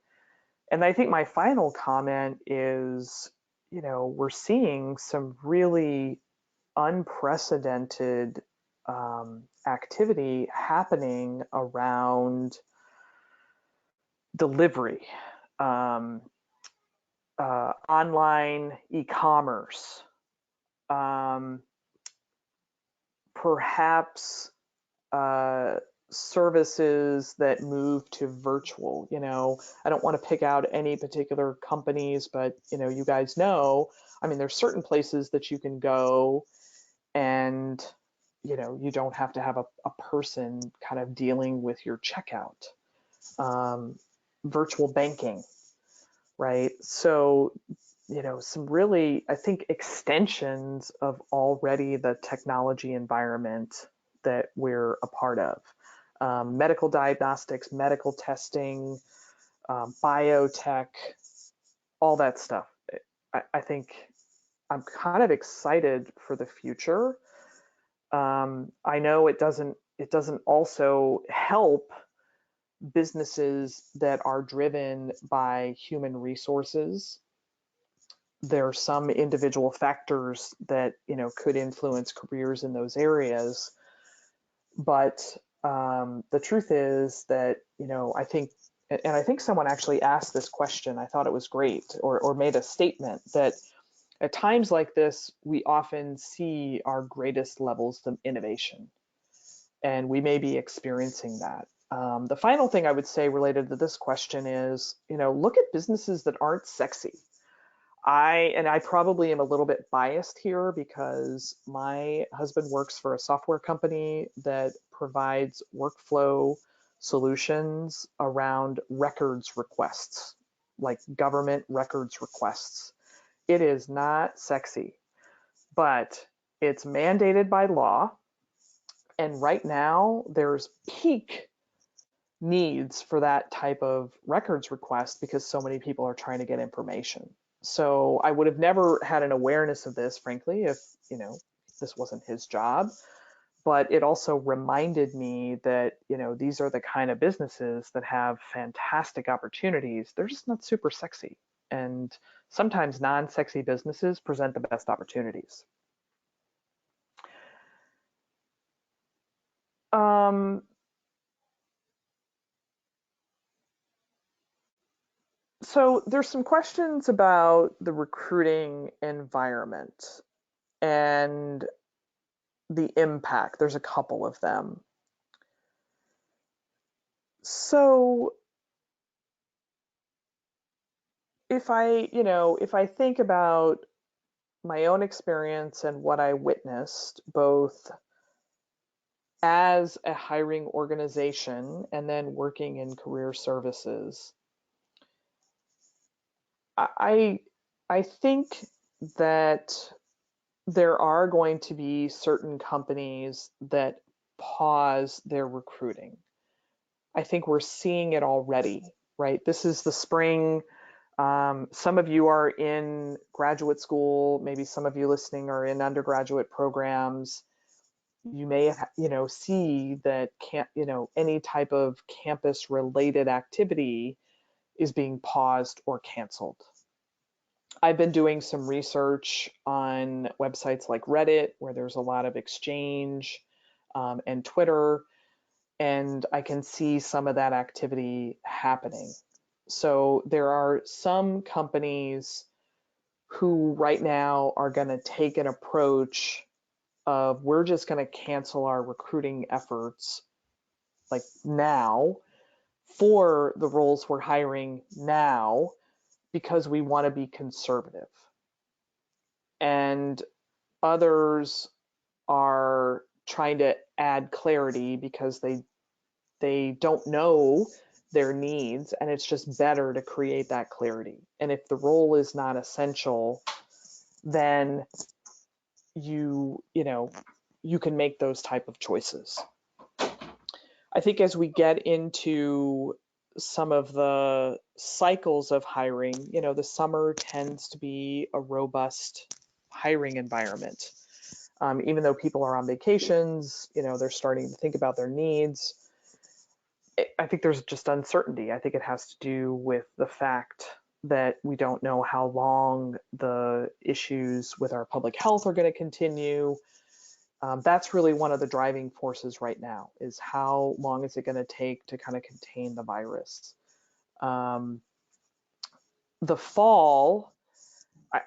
And I think my final comment is, we're seeing some really unprecedented activity happening around delivery, online e-commerce, perhaps services that move to virtual. I don't want to pick out any particular companies, but you guys know, I mean, there's certain places that you can go and you don't have to have a person kind of dealing with your checkout. Virtual banking, right? So some really, I think, extensions of already the technology environment that we're a part of. Medical diagnostics, medical testing, biotech, all that stuff. I think I'm kind of excited for the future. I know it doesn't also help businesses that are driven by human resources. There are some individual factors that could influence careers in those areas, but the truth is that I think, and I think someone actually asked this question. I thought it was great, or made a statement that at times like this, we often see our greatest levels of innovation, and we may be experiencing that. The final thing I would say related to this question is, look at businesses that aren't sexy. I probably am a little bit biased here because my husband works for a software company that provides workflow solutions around records requests, like government records requests. It is not sexy, but it's mandated by law. And right now there's peak needs for that type of records request because so many people are trying to get information. So I would have never had an awareness of this, frankly, if this wasn't his job. But it also reminded me that these are the kind of businesses that have fantastic opportunities. They're just not super sexy, and sometimes non-sexy businesses present the best opportunities. So there's some questions about the recruiting environment and the impact. There's a couple of them. So if I think about my own experience and what I witnessed, both as a hiring organization and then working in career services, I I think that there are going to be certain companies that pause their recruiting. I think we're seeing it already, right? This is the spring. Some of you are in graduate school. Maybe some of you listening are in undergraduate programs. You may, see that any type of campus related activity is being paused or canceled. I've been doing some research on websites like Reddit, where there's a lot of exchange, and Twitter, and I can see some of that activity happening. So there are some companies who right now are going to take an approach of, we're just going to cancel our recruiting efforts like now for the roles we're hiring now because we want to be conservative. And others are trying to add clarity because they don't know their needs, and it's just better to create that clarity. And if the role is not essential, then you can make those type of choices. I think as we get into some of the cycles of hiring, the summer tends to be a robust hiring environment. Even though people are on vacations, they're starting to think about their needs. I think there's just uncertainty. I think it has to do with the fact that we don't know how long the issues with our public health are going to continue. That's really one of the driving forces right now, is how long is it going to take to kind of contain the virus. The fall,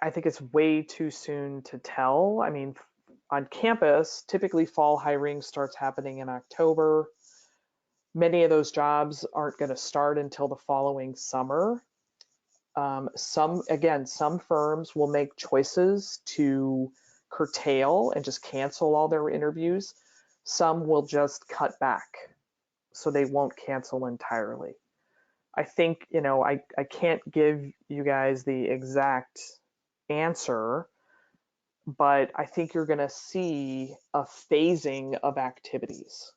I think it's way too soon to tell. I mean, on campus, typically fall hiring starts happening in October. Many of those jobs aren't going to start until the following summer. Some firms will make choices to curtail and just cancel all their interviews. Some will just cut back, so they won't cancel entirely. I think, I can't give you guys the exact answer, but I think you're going to see a phasing of activities.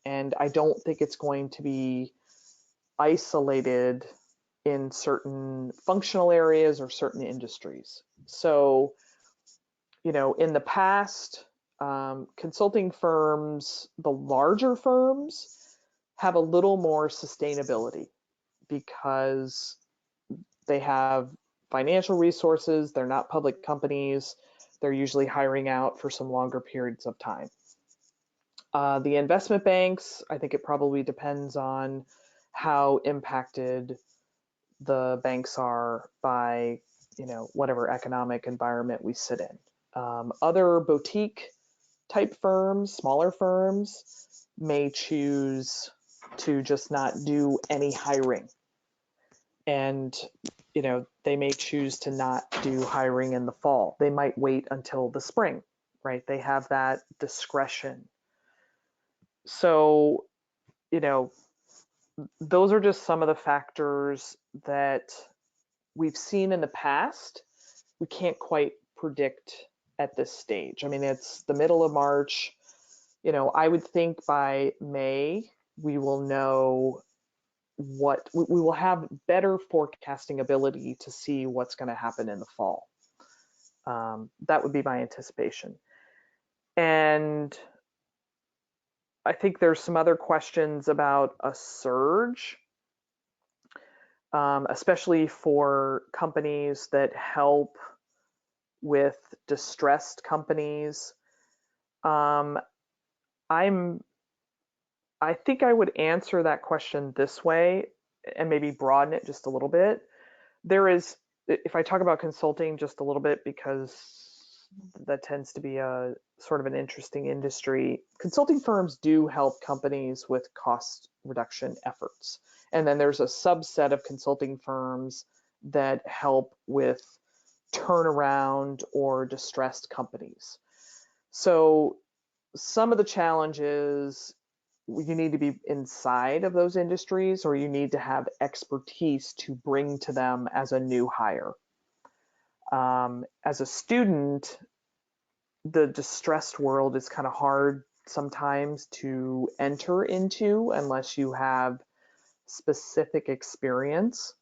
And I don't think it's going to be isolated in certain functional areas or certain industries. So, in the past, consulting firms, the larger firms, have a little more sustainability because they have financial resources, they're not public companies, they're usually hiring out for some longer periods of time. The investment banks, I think it probably depends on how impacted the banks are by, whatever economic environment we sit in. Other boutique type firms, smaller firms, may choose to just not do any hiring. And, they may choose to not do hiring in the fall. They might wait until the spring, right? They have that discretion. So, those are just some of the factors that we've seen in the past. We can't quite predict at this stage. I mean, it's the middle of March. I would think by May, we will know we will have better forecasting ability to see what's going to happen in the fall. That would be my anticipation. And I think there's some other questions about a surge, especially for companies that help with distressed companies. I think I would answer that question this way and maybe broaden it just a little bit. If I talk about consulting just a little bit, because that tends to be a sort of an interesting industry. Consulting firms do help companies with cost reduction efforts. And then there's a subset of consulting firms that help with turnaround or distressed companies. So some of the challenges, you need to be inside of those industries, or you need to have expertise to bring to them as a new hire. As a student, the distressed world is kind of hard sometimes to enter into unless you have specific experience.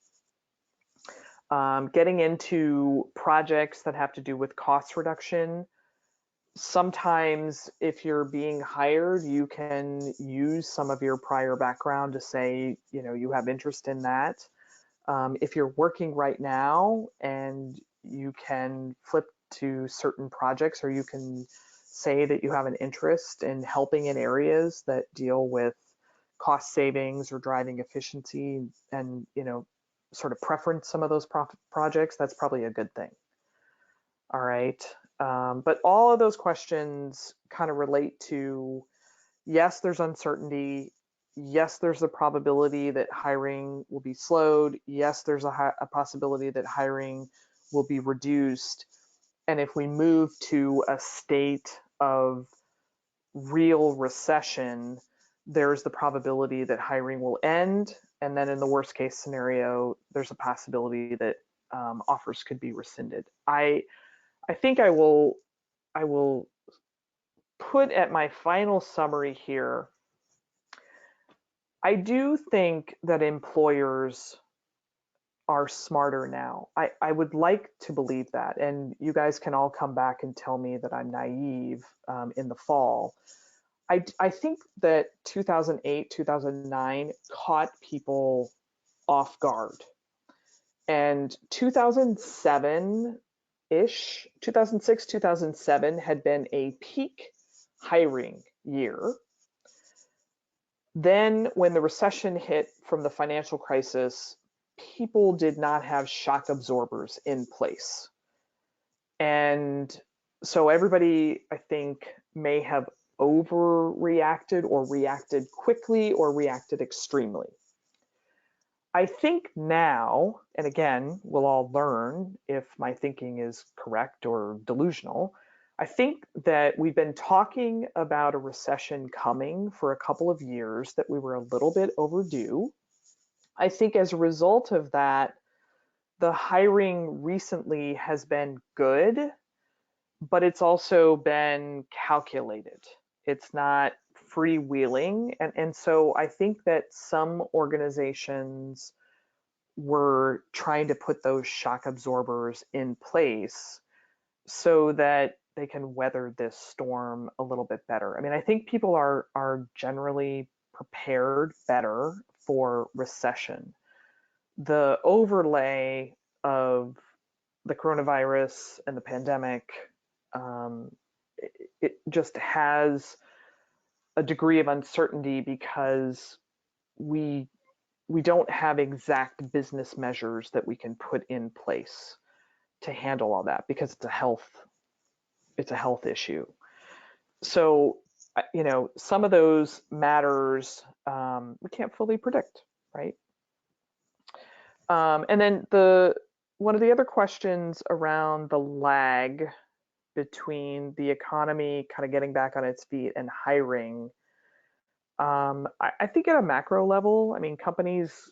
Getting into projects that have to do with cost reduction, sometimes if you're being hired, you can use some of your prior background to say, you have interest in that. If you're working right now, and you can flip to certain projects, or you can say that you have an interest in helping in areas that deal with cost savings or driving efficiency, and sort of preference some of those projects, that's probably a good thing. All right. But all of those questions kind of relate to, yes, there's uncertainty. Yes, there's a probability that hiring will be slowed. Yes, there's a possibility that hiring will be reduced. And if we move to a state of real recession, there's the probability that hiring will end. And then in the worst case scenario, there's a possibility that offers could be rescinded. I think I will put at my final summary here, I do think that employers are smarter now. I would like to believe that, and you guys can all come back and tell me that I'm naive in the fall. I think that 2008, 2009 caught people off guard. And 2007-ish, 2006, 2007 had been a peak hiring year. Then when the recession hit from the financial crisis, people did not have shock absorbers in place. And so everybody, I think, may have overreacted or reacted quickly or reacted extremely. I think now, and again, we'll all learn if my thinking is correct or delusional, I think that we've been talking about a recession coming for a couple of years, that we were a little bit overdue. I think as a result of that, the hiring recently has been good, but it's also been calculated. It's not freewheeling. And so I think that some organizations were trying to put those shock absorbers in place so that they can weather this storm a little bit better. I mean, I think people are generally prepared better for recession. The overlay of the coronavirus and the pandemic, it just has a degree of uncertainty because we don't have exact business measures that we can put in place to handle all that, because it's a health issue. So, some of those matters we can't fully predict, right? And then one of the other questions around the lag between the economy kind of getting back on its feet and hiring. I think at a macro level, I mean, companies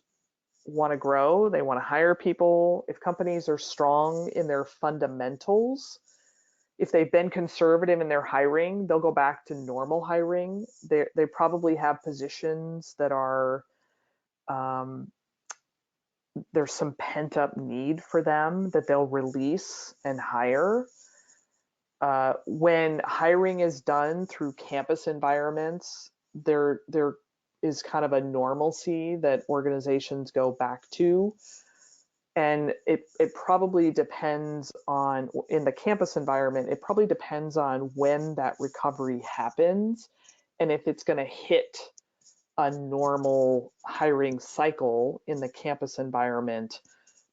want to grow, they want to hire people. If companies are strong in their fundamentals, if they've been conservative in their hiring, they'll go back to normal hiring. They probably have positions that are, there's some pent up need for them that they'll release and hire. When hiring is done through campus environments, there is kind of a normalcy that organizations go back to. And it probably depends on, in the campus environment, it probably depends on when that recovery happens and if it's going to hit a normal hiring cycle in the campus environment.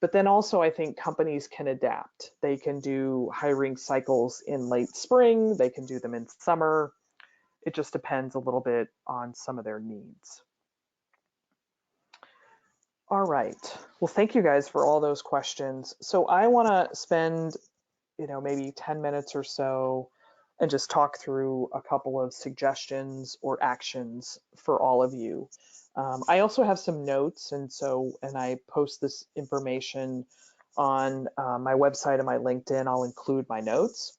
But then also I think companies can adapt. They can do hiring cycles in late spring, they can do them in summer. It just depends a little bit on some of their needs. All right. Well, thank you guys for all those questions. So I want to spend, maybe 10 minutes or so and just talk through a couple of suggestions or actions for all of you. I also have some notes, and I post this information on my website and my LinkedIn. I'll include my notes.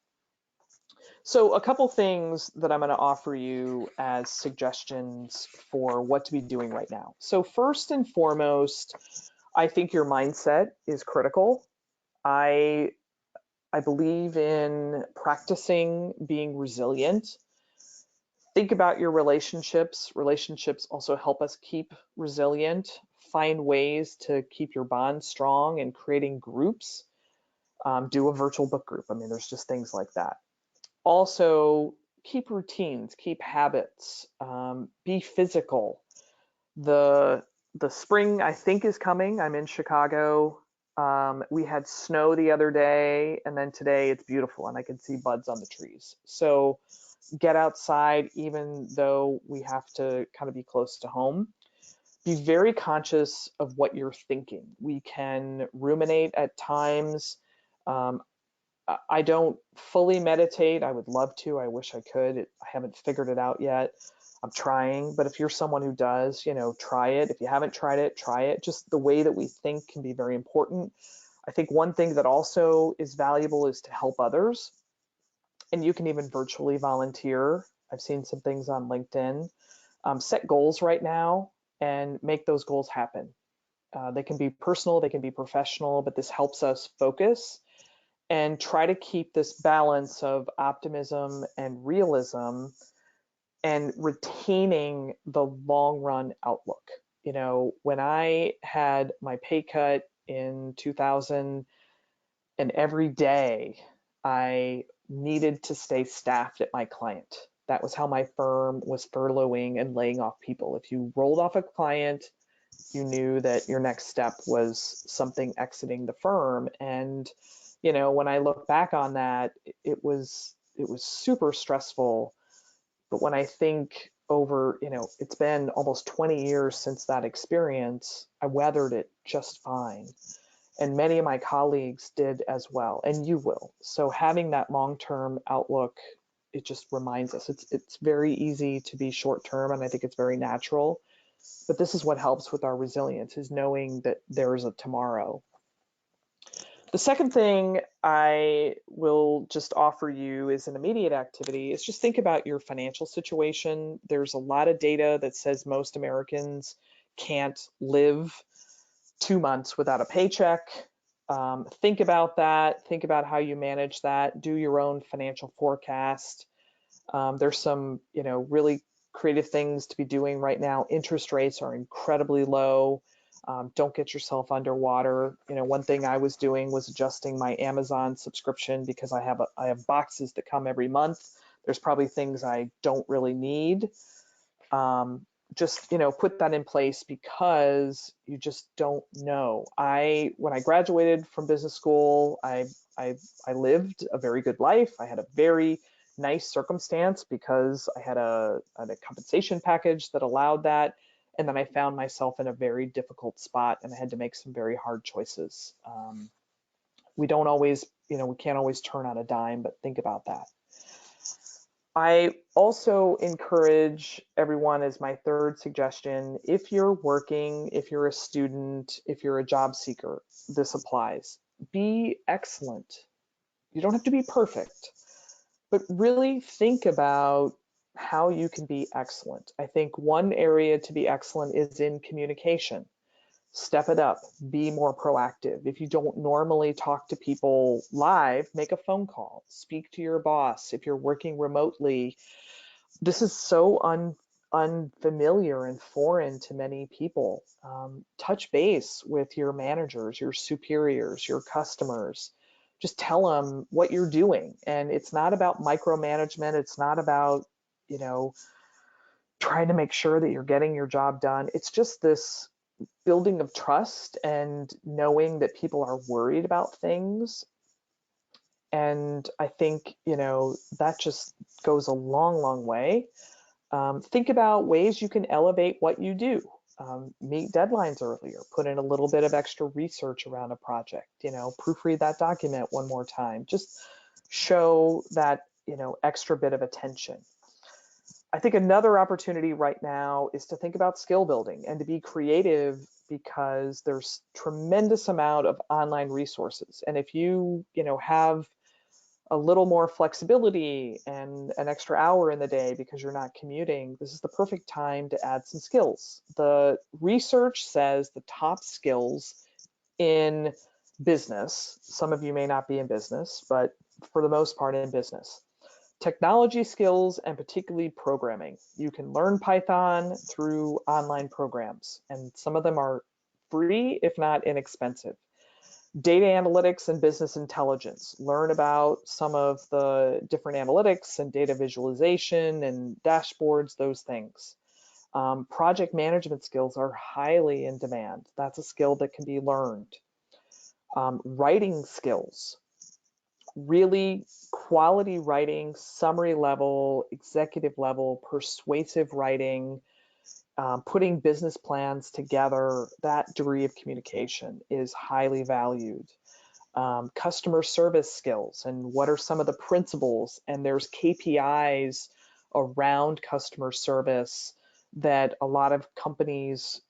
So a couple things that I'm going to offer you as suggestions for what to be doing right now. So first and foremost, I think your mindset is critical. I believe in practicing being resilient. Think about your relationships. Relationships also help us keep resilient. Find ways to keep your bond strong and creating groups. Do a virtual book group. I mean, there's just things like that. Also, keep routines, keep habits, be physical. The spring, I think, is coming. I'm in Chicago. We had snow the other day, and then today it's beautiful, and I can see buds on the trees. So get outside, even though we have to kind of be close to home. Be very conscious of what you're thinking. We can ruminate at times. I don't fully meditate. I would love to. I wish I could. I haven't figured it out yet. I'm trying, but if you're someone who does, try it. If you haven't tried it, try it. Just the way that we think can be very important. I think one thing that also is valuable is to help others. And you can even virtually volunteer. I've seen some things on LinkedIn. Set goals right now and make those goals happen. They can be personal, they can be professional, but this helps us focus and try to keep this balance of optimism and realism and retaining the long run outlook. When I had my pay cut in 2000, and every day I needed to stay staffed at my client. That was how my firm was furloughing and laying off people. If you rolled off a client, you knew that your next step was something exiting the firm. And when I look back on that, it was super stressful. But when I think over, it's been almost 20 years since that experience, I weathered it just fine. And many of my colleagues did as well, and you will. So having that long-term outlook, it just reminds us it's very easy to be short-term, and I think it's very natural. But this is what helps with our resilience, is knowing that there is a tomorrow. The second thing I will just offer you as an immediate activity is just think about your financial situation. There's a lot of data that says most Americans can't live 2 months without a paycheck. Think about that. Think about how you manage that. Do your own financial forecast. There's some, really creative things to be doing right now. Interest rates are incredibly low. Don't get yourself underwater. One thing I was doing was adjusting my Amazon subscription because I have boxes that come every month. There's probably things I don't really need. Just put that in place because you just don't know. When I graduated from business school, I lived a very good life. I had a very nice circumstance because I had a compensation package that allowed that. And then I found myself in a very difficult spot and I had to make some very hard choices. We don't always, we can't always turn on a dime, but think about that. I also encourage everyone, as my third suggestion, if you're working, if you're a student, if you're a job seeker, this applies. Be excellent. You don't have to be perfect, but really think about how you can be excellent. I think one area to be excellent is in communication. Step it up, be more proactive. If you don't normally talk to people live, make a phone call, speak to your boss. If you're working remotely, this is so unfamiliar and foreign to many people. Touch base with your managers, your superiors, your customers. Just tell them what you're doing. And it's not about micromanagement. It's not about, trying to make sure that you're getting your job done. It's just this building of trust and knowing that people are worried about things. And I think, that just goes a long, long way. Think about ways you can elevate what you do. Meet deadlines earlier, put in a little bit of extra research around a project, proofread that document one more time. Just show that, extra bit of attention. I think another opportunity right now is to think about skill building and to be creative, because there's tremendous amount of online resources. And if you, have a little more flexibility and an extra hour in the day because you're not commuting, this is the perfect time to add some skills. The research says the top skills in business, some of you may not be in business, but for the most part in business, technology skills and particularly programming. You can learn Python through online programs, and some of them are free, if not inexpensive. Data analytics and business intelligence. Learn about some of the different analytics and data visualization and dashboards, those things. Project management skills are highly in demand. That's a skill that can be learned. Writing skills, really quality writing, summary level, executive level, persuasive writing, putting business plans together, that degree of communication is highly valued. Customer service skills, and what are some of the principles, and there's KPIs around customer service that a lot of companies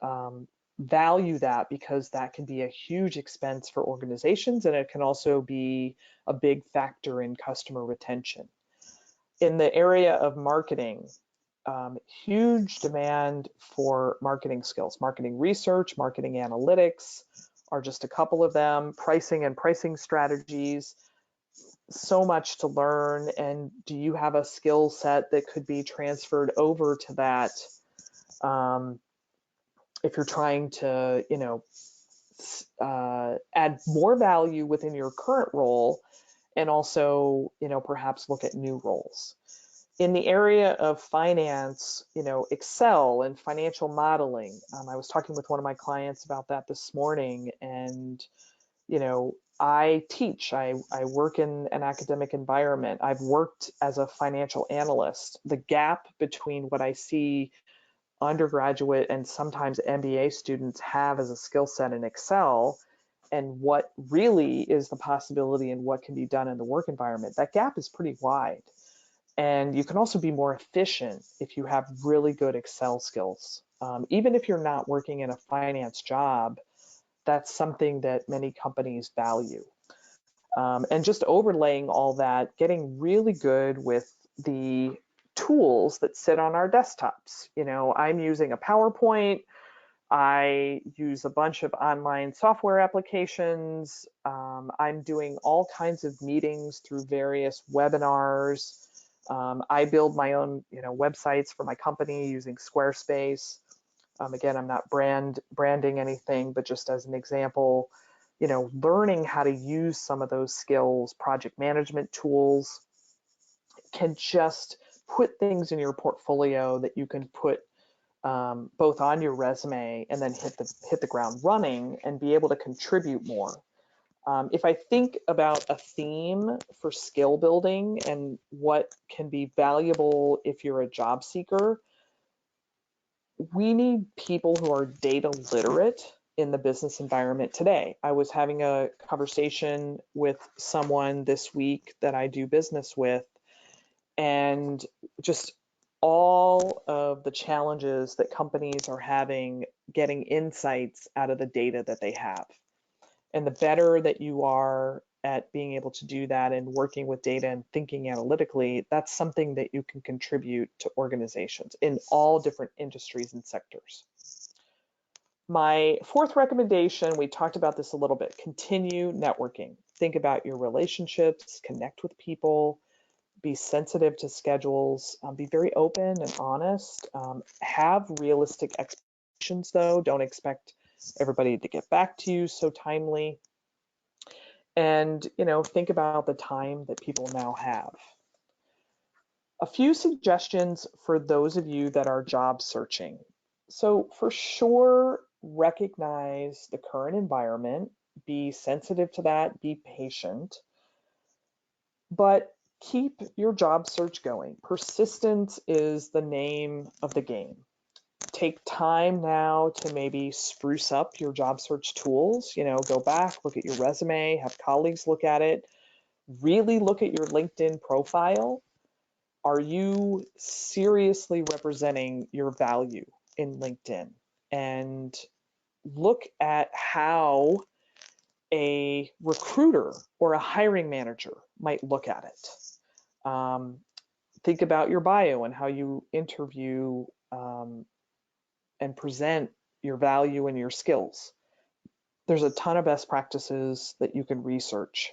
value, that because that can be a huge expense for organizations, and it can also be a big factor in customer retention. In the area of marketing, huge demand for marketing skills. Marketing research, marketing analytics are just a couple of them. Pricing and pricing strategies, so much to learn. And do you have a skill set that could be transferred over to that? If you're trying to, add more value within your current role, and also, perhaps look at new roles. In the area of finance, Excel and financial modeling, I was talking with one of my clients about that this morning, and, I teach, I work in an academic environment. I've worked as a financial analyst. The gap between what I see undergraduate and sometimes MBA students have as a skill set in Excel and what really is the possibility and what can be done in the work environment, that gap is pretty wide. And you can also be more efficient if you have really good Excel skills. Even if you're not working in a finance job, that's something that many companies value. And just overlaying all that, getting really good with the tools that sit on our desktops. I'm using a PowerPoint. I use a bunch of online software applications. I'm doing all kinds of meetings through various webinars. I build my own, websites for my company using Squarespace. Again, I'm not branding anything, but just as an example, learning how to use some of those skills, project management tools, can just put things in your portfolio that you can put both on your resume and then hit the ground running and be able to contribute more. If I think about a theme for skill building and what can be valuable if you're a job seeker, we need people who are data literate in the business environment today. I was having a conversation with someone this week that I do business with, and just all of the challenges that companies are having getting insights out of the data that they have. And the better that you are at being able to do that and working with data and thinking analytically, that's something that you can contribute to organizations in all different industries and sectors. My fourth recommendation, we talked about this a little bit, continue networking. Think about your relationships, connect with people, be sensitive to schedules, be very open and honest, have realistic expectations though, don't expect everybody to get back to you so timely. And, think about the time that people now have. A few suggestions for those of you that are job searching. So for sure, recognize the current environment, be sensitive to that, be patient, but keep your job search going. Persistence is the name of the game. Take time now to maybe spruce up your job search tools. Go back, look at your resume, have colleagues look at it, really look at your LinkedIn profile. Are you seriously representing your value in LinkedIn? And look at how a recruiter or a hiring manager might look at it. Think about your bio and how you interview and present your value and your skills. There's a ton of best practices that you can research.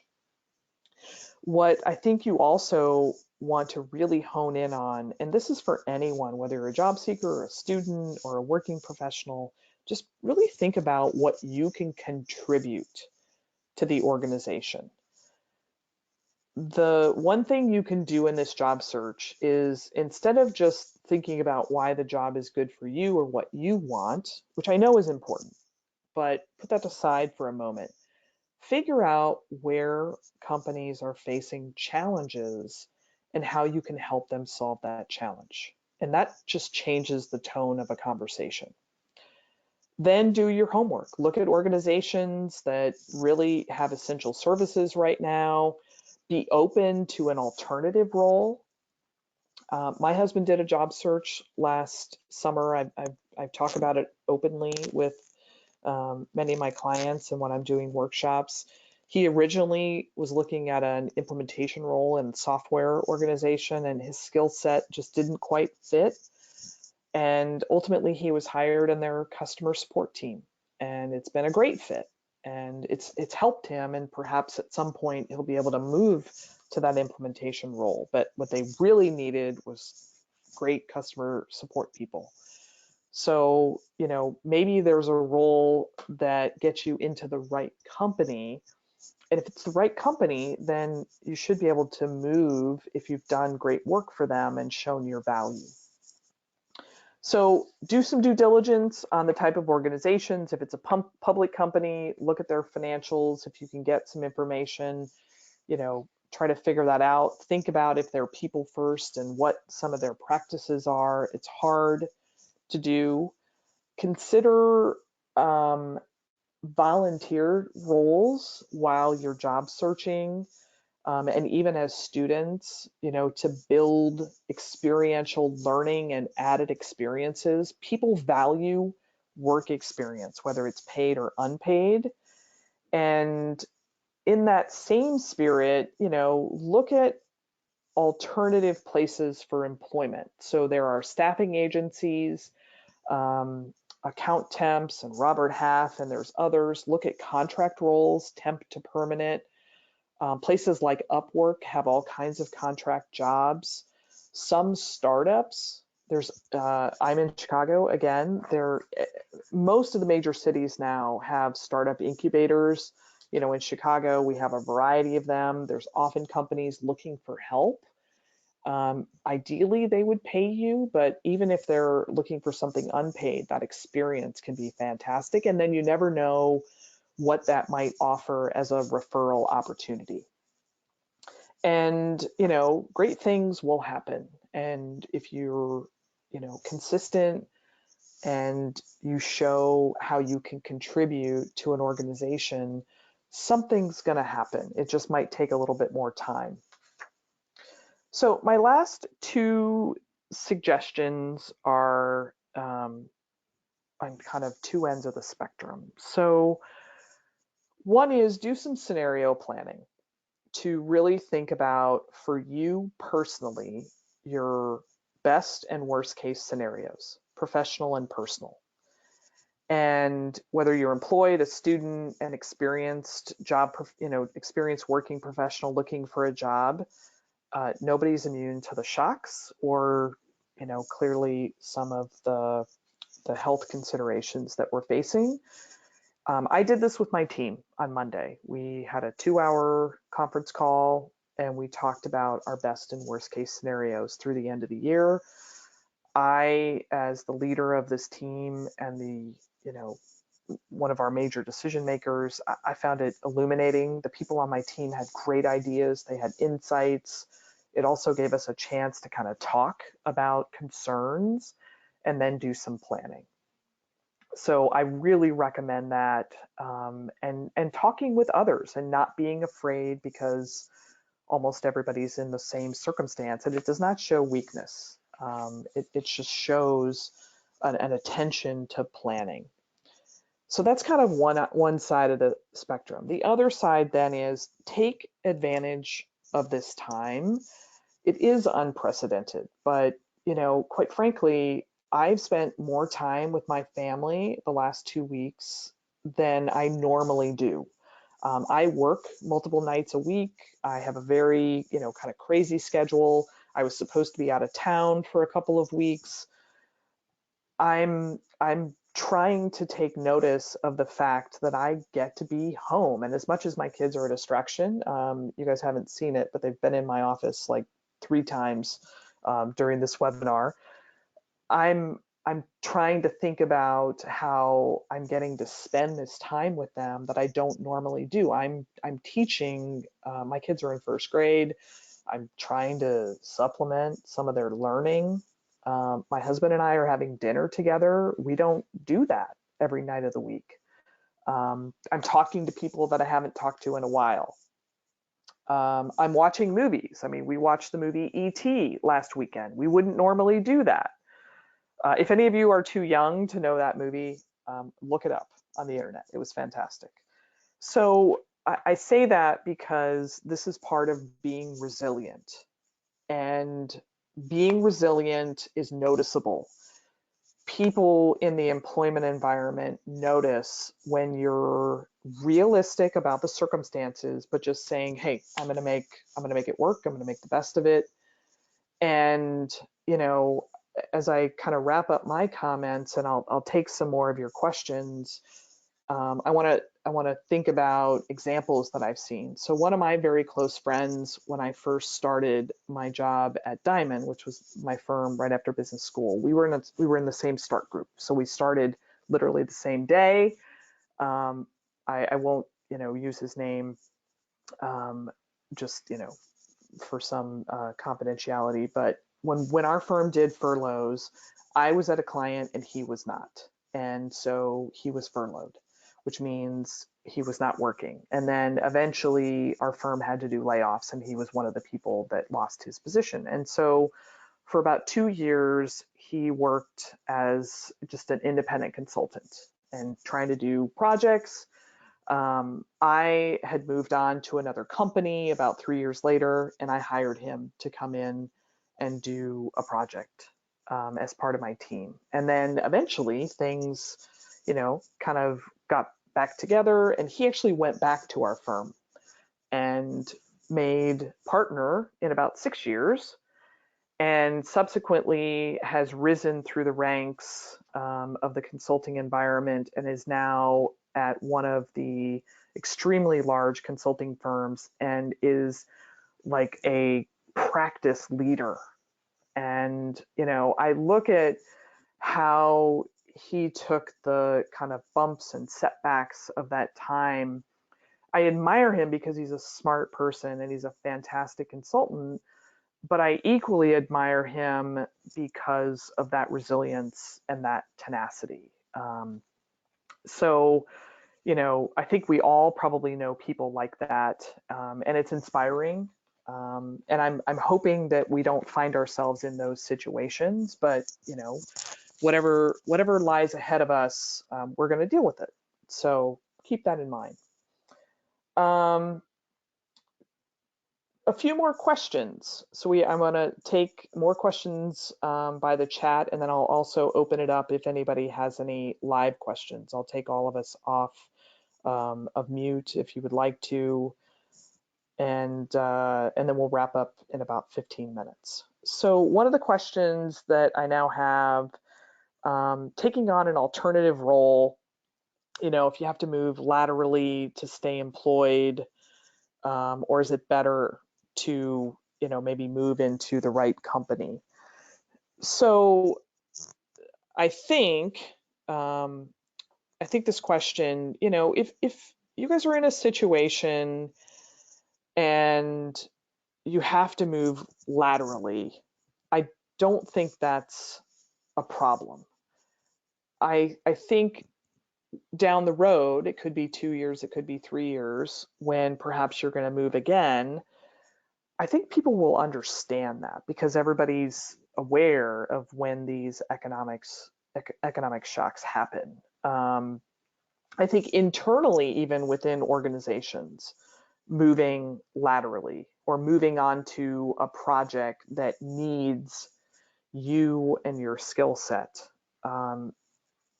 What I think you also want to really hone in on, and this is for anyone, whether you're a job seeker or a student or a working professional, just really think about what you can contribute to the organization. The one thing you can do in this job search is, instead of just thinking about why the job is good for you or what you want, which I know is important, but put that aside for a moment. Figure out where companies are facing challenges and how you can help them solve that challenge. And that just changes the tone of a conversation. Then do your homework. Look at organizations that really have essential services right now. Be open to an alternative role. My husband did a job search last summer. I've talked about it openly with many of my clients and when I'm doing workshops. He originally was looking at an implementation role in a software organization, and his skill set just didn't quite fit. And ultimately, he was hired in their customer support team, and it's been a great fit. And it's helped him, and perhaps at some point he'll be able to move to that implementation role. But what they really needed was great customer support people. So, maybe there's a role that gets you into the right company. And if it's the right company, then you should be able to move if you've done great work for them and shown your value. So do some due diligence on the type of organizations. If it's a public company, look at their financials. If you can get some information, try to figure that out. Think about if they're people first and what some of their practices are. It's hard to do. Consider volunteer roles while you're job searching, and even as students, to build experiential learning and added experiences. People value work experience, whether it's paid or unpaid. And in that same spirit, look at alternative places for employment. So there are staffing agencies, account temps, and Robert Half, and there's others. Look at contract roles, temp to permanent. Places like Upwork have all kinds of contract jobs. Some startups, I'm in Chicago again. Most of the major cities now have startup incubators. In Chicago, we have a variety of them. There's often companies looking for help. Ideally, they would pay you, but even if they're looking for something unpaid, that experience can be fantastic. And then you never know what that might offer as a referral opportunity. And, great things will happen. And if you're, consistent and you show how you can contribute to an organization, something's going to happen. It just might take a little bit more time. So my last two suggestions are on kind of two ends of the spectrum. So one is, do some scenario planning to really think about, for you personally, your best and worst case scenarios, professional and personal. And whether you're employed, a student, an experienced experienced working professional looking for a job, nobody's immune to the shocks or, clearly some of the health considerations that we're facing. I did this with my team on Monday. We had a 2-hour conference call and we talked about our best and worst case scenarios through the end of the year. I, as the leader of this team and the one of our major decision makers. I found it illuminating. The people on my team had great ideas. They had insights. It also gave us a chance to kind of talk about concerns and then do some planning. So I really recommend that, and talking with others and not being afraid, because almost everybody's in the same circumstance, and it does not show weakness. It just shows an attention to planning. So that's kind of one side of the spectrum. The other side then is take advantage of this time. It is unprecedented, but quite frankly, I've spent more time with my family the last 2 weeks than I normally do. I work multiple nights a week. I have a very, kind of crazy schedule. I was supposed to be out of town for a couple of weeks. I'm trying to take notice of the fact that I get to be home. And as much as my kids are a distraction, you guys haven't seen it, but they've been in my office like 3 times during this webinar. I'm trying to think about how I'm getting to spend this time with them that I don't normally do. I'm teaching. My kids are in 1st grade. I'm trying to supplement some of their learning. My husband and I are having dinner together. We don't do that every night of the week. I'm talking to people that I haven't talked to in a while. I'm watching movies. I mean, we watched the movie E.T. last weekend. We wouldn't normally do that. If any of you are too young to know that movie, look it up on the internet. It was fantastic. So I say that because this is part of being resilient. And being resilient is noticeable. People in the employment environment notice when you're realistic about the circumstances, but just saying, hey, I'm gonna make it work, I'm gonna make the best of it. And as I kind of wrap up my comments, and I'll take some more of your questions, I want to think about examples that I've seen. So one of my very close friends, when I first started my job at Diamond, which was my firm right after business school, we were in the same start group. So we started literally the same day. I won't use his name, just for some confidentiality. But when our firm did furloughs, I was at a client and he was not, and so he was furloughed, which means he was not working. And then eventually our firm had to do layoffs, and he was one of the people that lost his position. And so for about 2 years, he worked as just an independent consultant and trying to do projects. I had moved on to another company about 3 years later, and I hired him to come in and do a project as part of my team. And then eventually things, kind of got back together, and he actually went back to our firm and made partner in about 6 years, and subsequently has risen through the ranks of the consulting environment, and is now at one of the extremely large consulting firms, and is like a practice leader. And I look at how he took the kind of bumps and setbacks of that time. I admire him because he's a smart person and he's a fantastic consultant, but I equally admire him because of that resilience and that tenacity. So, I think we all probably know people like that, and it's inspiring. And I'm hoping that we don't find ourselves in those situations, but whatever lies ahead of us, we're going to deal with it. So keep that in mind. A few more questions. So I'm going to take more questions by the chat, and then I'll also open it up if anybody has any live questions. I'll take all of us off of mute if you would like to, and then we'll wrap up in about 15 minutes. So one of the questions that I now have, taking on an alternative role, if you have to move laterally to stay employed, or is it better to maybe move into the right company? So I think I think this question, you know, if you guys are in a situation and you have to move laterally, I don't think that's a problem. I think down the road, it could be 2 years, it could be 3 years, when perhaps you're going to move again. I think people will understand that because everybody's aware of when these economic shocks happen. I think internally, even within organizations, moving laterally or moving on to a project that needs you and your skill set.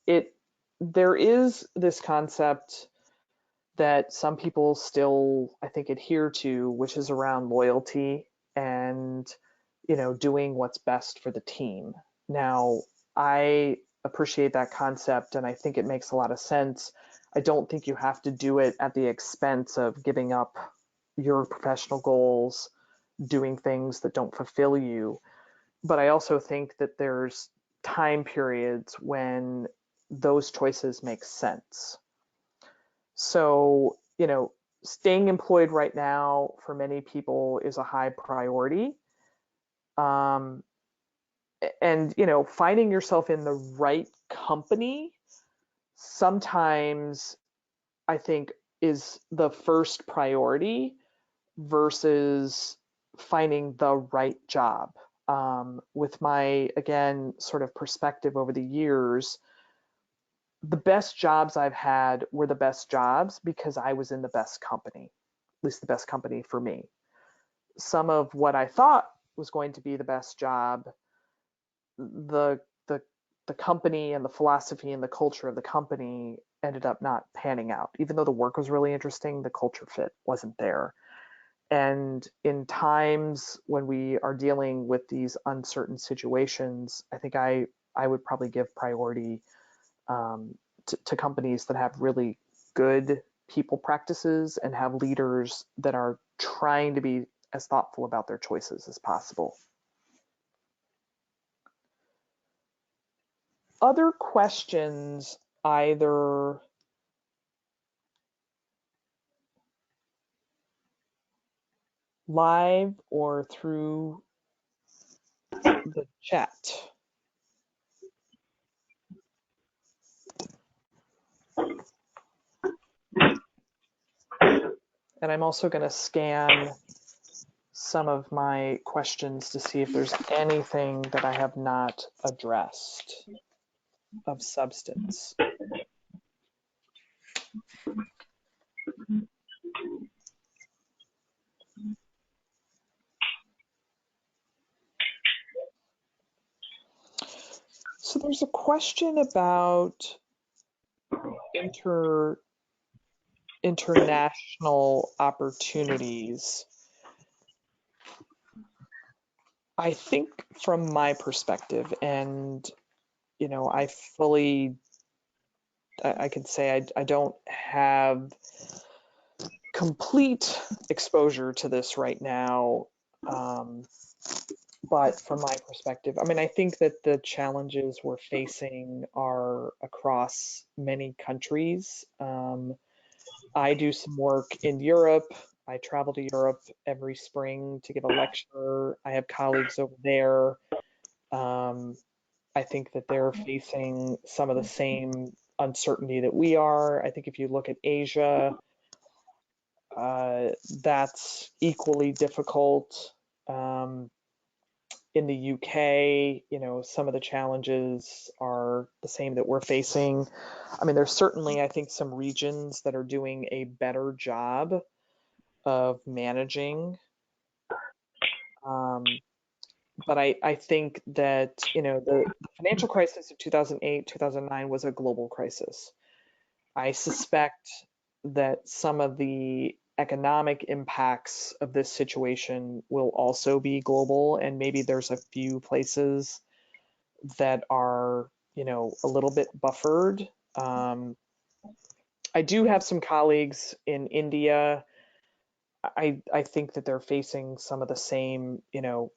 It There is this concept that some people still, I think, adhere to, which is around loyalty and, you know, doing what's best for the team. Now, I appreciate that concept and I think it makes a lot of sense. I don't think you have to do it at the expense of giving up your professional goals, doing things that don't fulfill you. But I also think that there's time periods when those choices make sense. So, you know, staying employed right now for many people is a high priority. Um, and, you know, finding yourself in the right company sometimes I think is the first priority versus finding the right job. With my, again, sort of perspective over the years, the best jobs I've had were the best jobs because I was in the best company, at least the best company for me. Some of what I thought was going to be the best job, the the the company and the philosophy and the culture of the company ended up not panning out. Even though the work was really interesting, the culture fit wasn't there. And in times when we are dealing with these uncertain situations, I think I would probably give priority to companies that have really good people practices and have leaders that are trying to be as thoughtful about their choices as possible. Other questions, either live or through the chat? And I'm also going to scan some of my questions to see if there's anything that I have not addressed of substance. So there's a question about international opportunities. I think from my perspective, and you know, I can say I don't have complete exposure to this right now. But from my perspective, I mean, I think that the challenges we're facing are across many countries. I do some work in Europe. I travel to Europe every spring to give a lecture. I have colleagues over there. I think that they're facing some of the same uncertainty that we are. I think if you look at Asia, that's equally difficult. In the UK, you know, some of the challenges are the same that we're facing. I mean, there's certainly, I think, some regions that are doing a better job of managing. But I think that, you know, the financial crisis of 2008, 2009 was a global crisis. I suspect that some of the economic impacts of this situation will also be global, and maybe there's a few places that are, you know, a little bit buffered. I do have some colleagues in India. I think that they're facing some of the same, you know,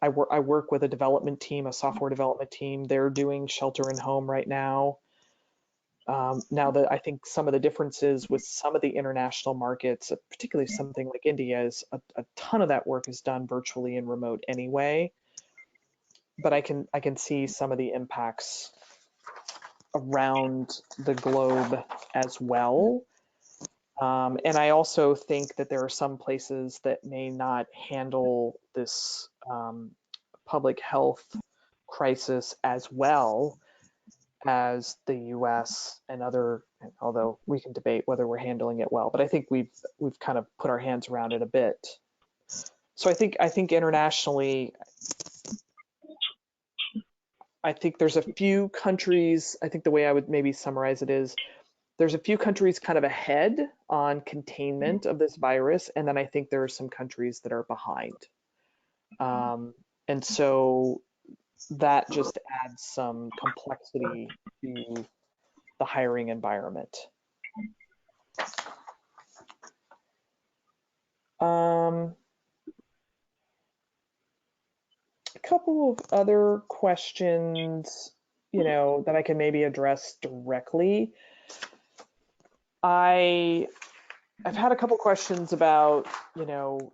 I work with a development team, a software development team. They're doing shelter in home right now. Now that I think some of the differences with some of the international markets, particularly something like India, is a ton of that work is done virtually and remote anyway. But I can see some of the impacts around the globe as well. And I also think that there are some places that may not handle this public health crisis as well as the US and other, although we can debate whether we're handling it well, but I think we've kind of put our hands around it a bit. So I think internationally, I think there's a few countries, I think the way I would maybe summarize it is there's a few countries kind of ahead on containment of this virus, and then I think there are some countries that are behind. And so that just adds some complexity to the hiring environment. A couple of other questions, that I can maybe address directly. I've had a couple questions about,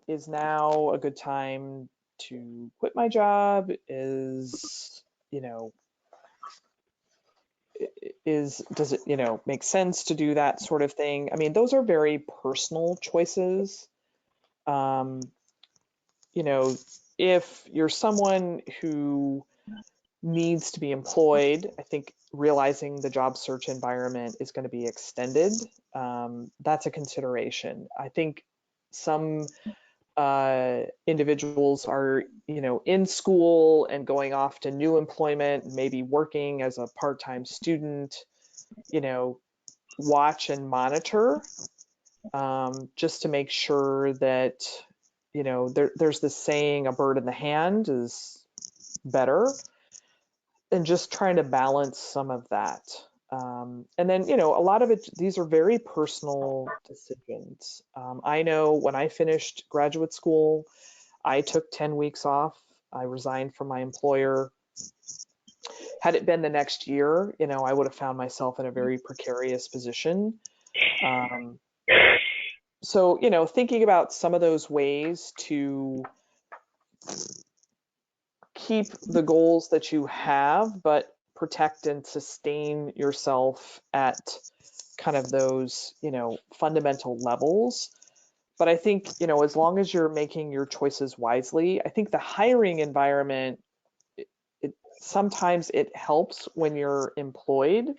is now a good time to quit my job? Does it, make sense to do that sort of thing? I mean, those are very personal choices. If you're someone who needs to be employed, I think realizing the job search environment is going to be extended. That's a consideration. I think some individuals are, in school and going off to new employment, maybe working as a part-time student, watch and monitor just to make sure that, there's this saying, a bird in the hand is better, and just trying to balance some of that. And then, a lot of it, these are very personal decisions. I know when I finished graduate school, I took 10 weeks off. I resigned from my employer. Had it been the next year, I would have found myself in a very precarious position. So, thinking about some of those ways to keep the goals that you have, but protect and sustain yourself at kind of those, fundamental levels. But I think, as long as you're making your choices wisely, I think the hiring environment, sometimes it helps when you're employed.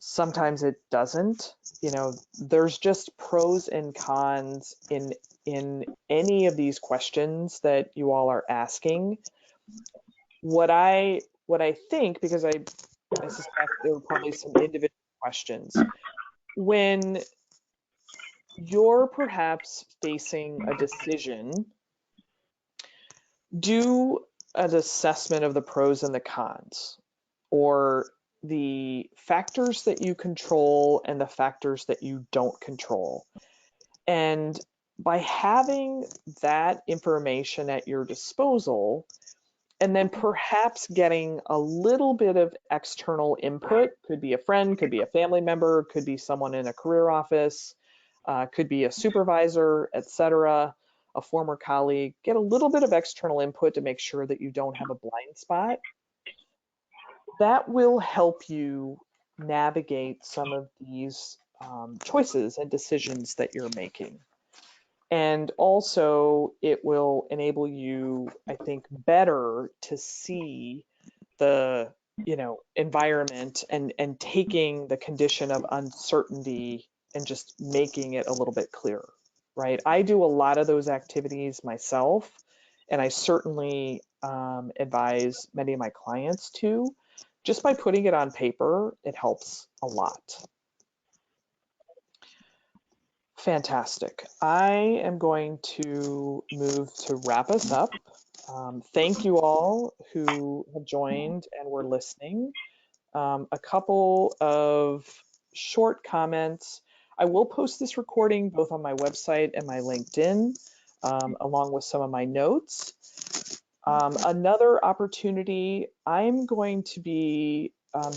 Sometimes it doesn't. There's just pros and cons in any of these questions that you all are asking. What I think, because I suspect there are probably some individual questions, when you're perhaps facing a decision, do an assessment of the pros and the cons, or the factors that you control and the factors that you don't control. And by having that information at your disposal, and then perhaps getting a little bit of external input, could be a friend, could be a family member, could be someone in a career office, could be a supervisor, etc., a former colleague, get a little bit of external input to make sure that you don't have a blind spot. That will help you navigate some of these choices and decisions that you're making. And also it will enable you, I think, better to see the, environment and taking the condition of uncertainty and just making it a little bit clearer, right? I do a lot of those activities myself, and I certainly advise many of my clients to. Just by putting it on paper, it helps a lot. Fantastic. I am going to move to wrap us up. Thank you all who have joined and were listening. A couple of short comments. I will post this recording both on my website and my LinkedIn, along with some of my notes. Another opportunity, I'm going to be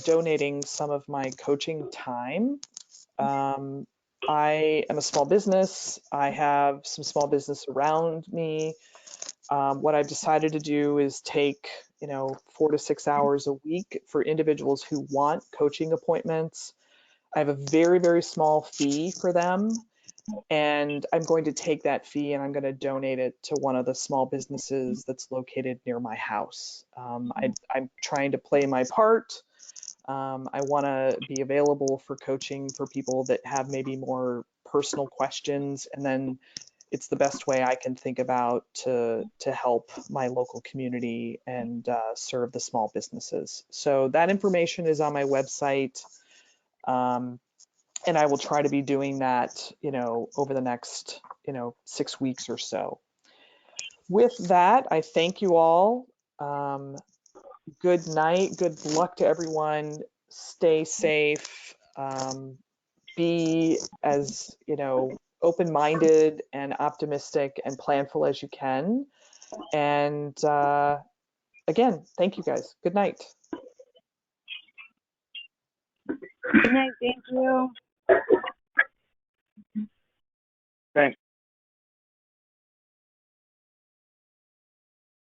donating some of my coaching time. I am a small business. I have some small business around me. What I've decided to do is take, 4 to 6 hours a week for individuals who want coaching appointments. I have a very, very small fee for them. And I'm going to take that fee and I'm going to donate it to one of the small businesses that's located near my house. I'm trying to play my part. I want to be available for coaching for people that have maybe more personal questions, and then it's the best way I can think about to help my local community and serve the small businesses. So that information is on my website, and I will try to be doing that, over the next, 6 weeks or so. With that, I thank you all. Good night. Good luck to everyone. Stay safe. Be as, open-minded and optimistic and planful as you can. And again, thank you guys. Good night. Good night. Thank you.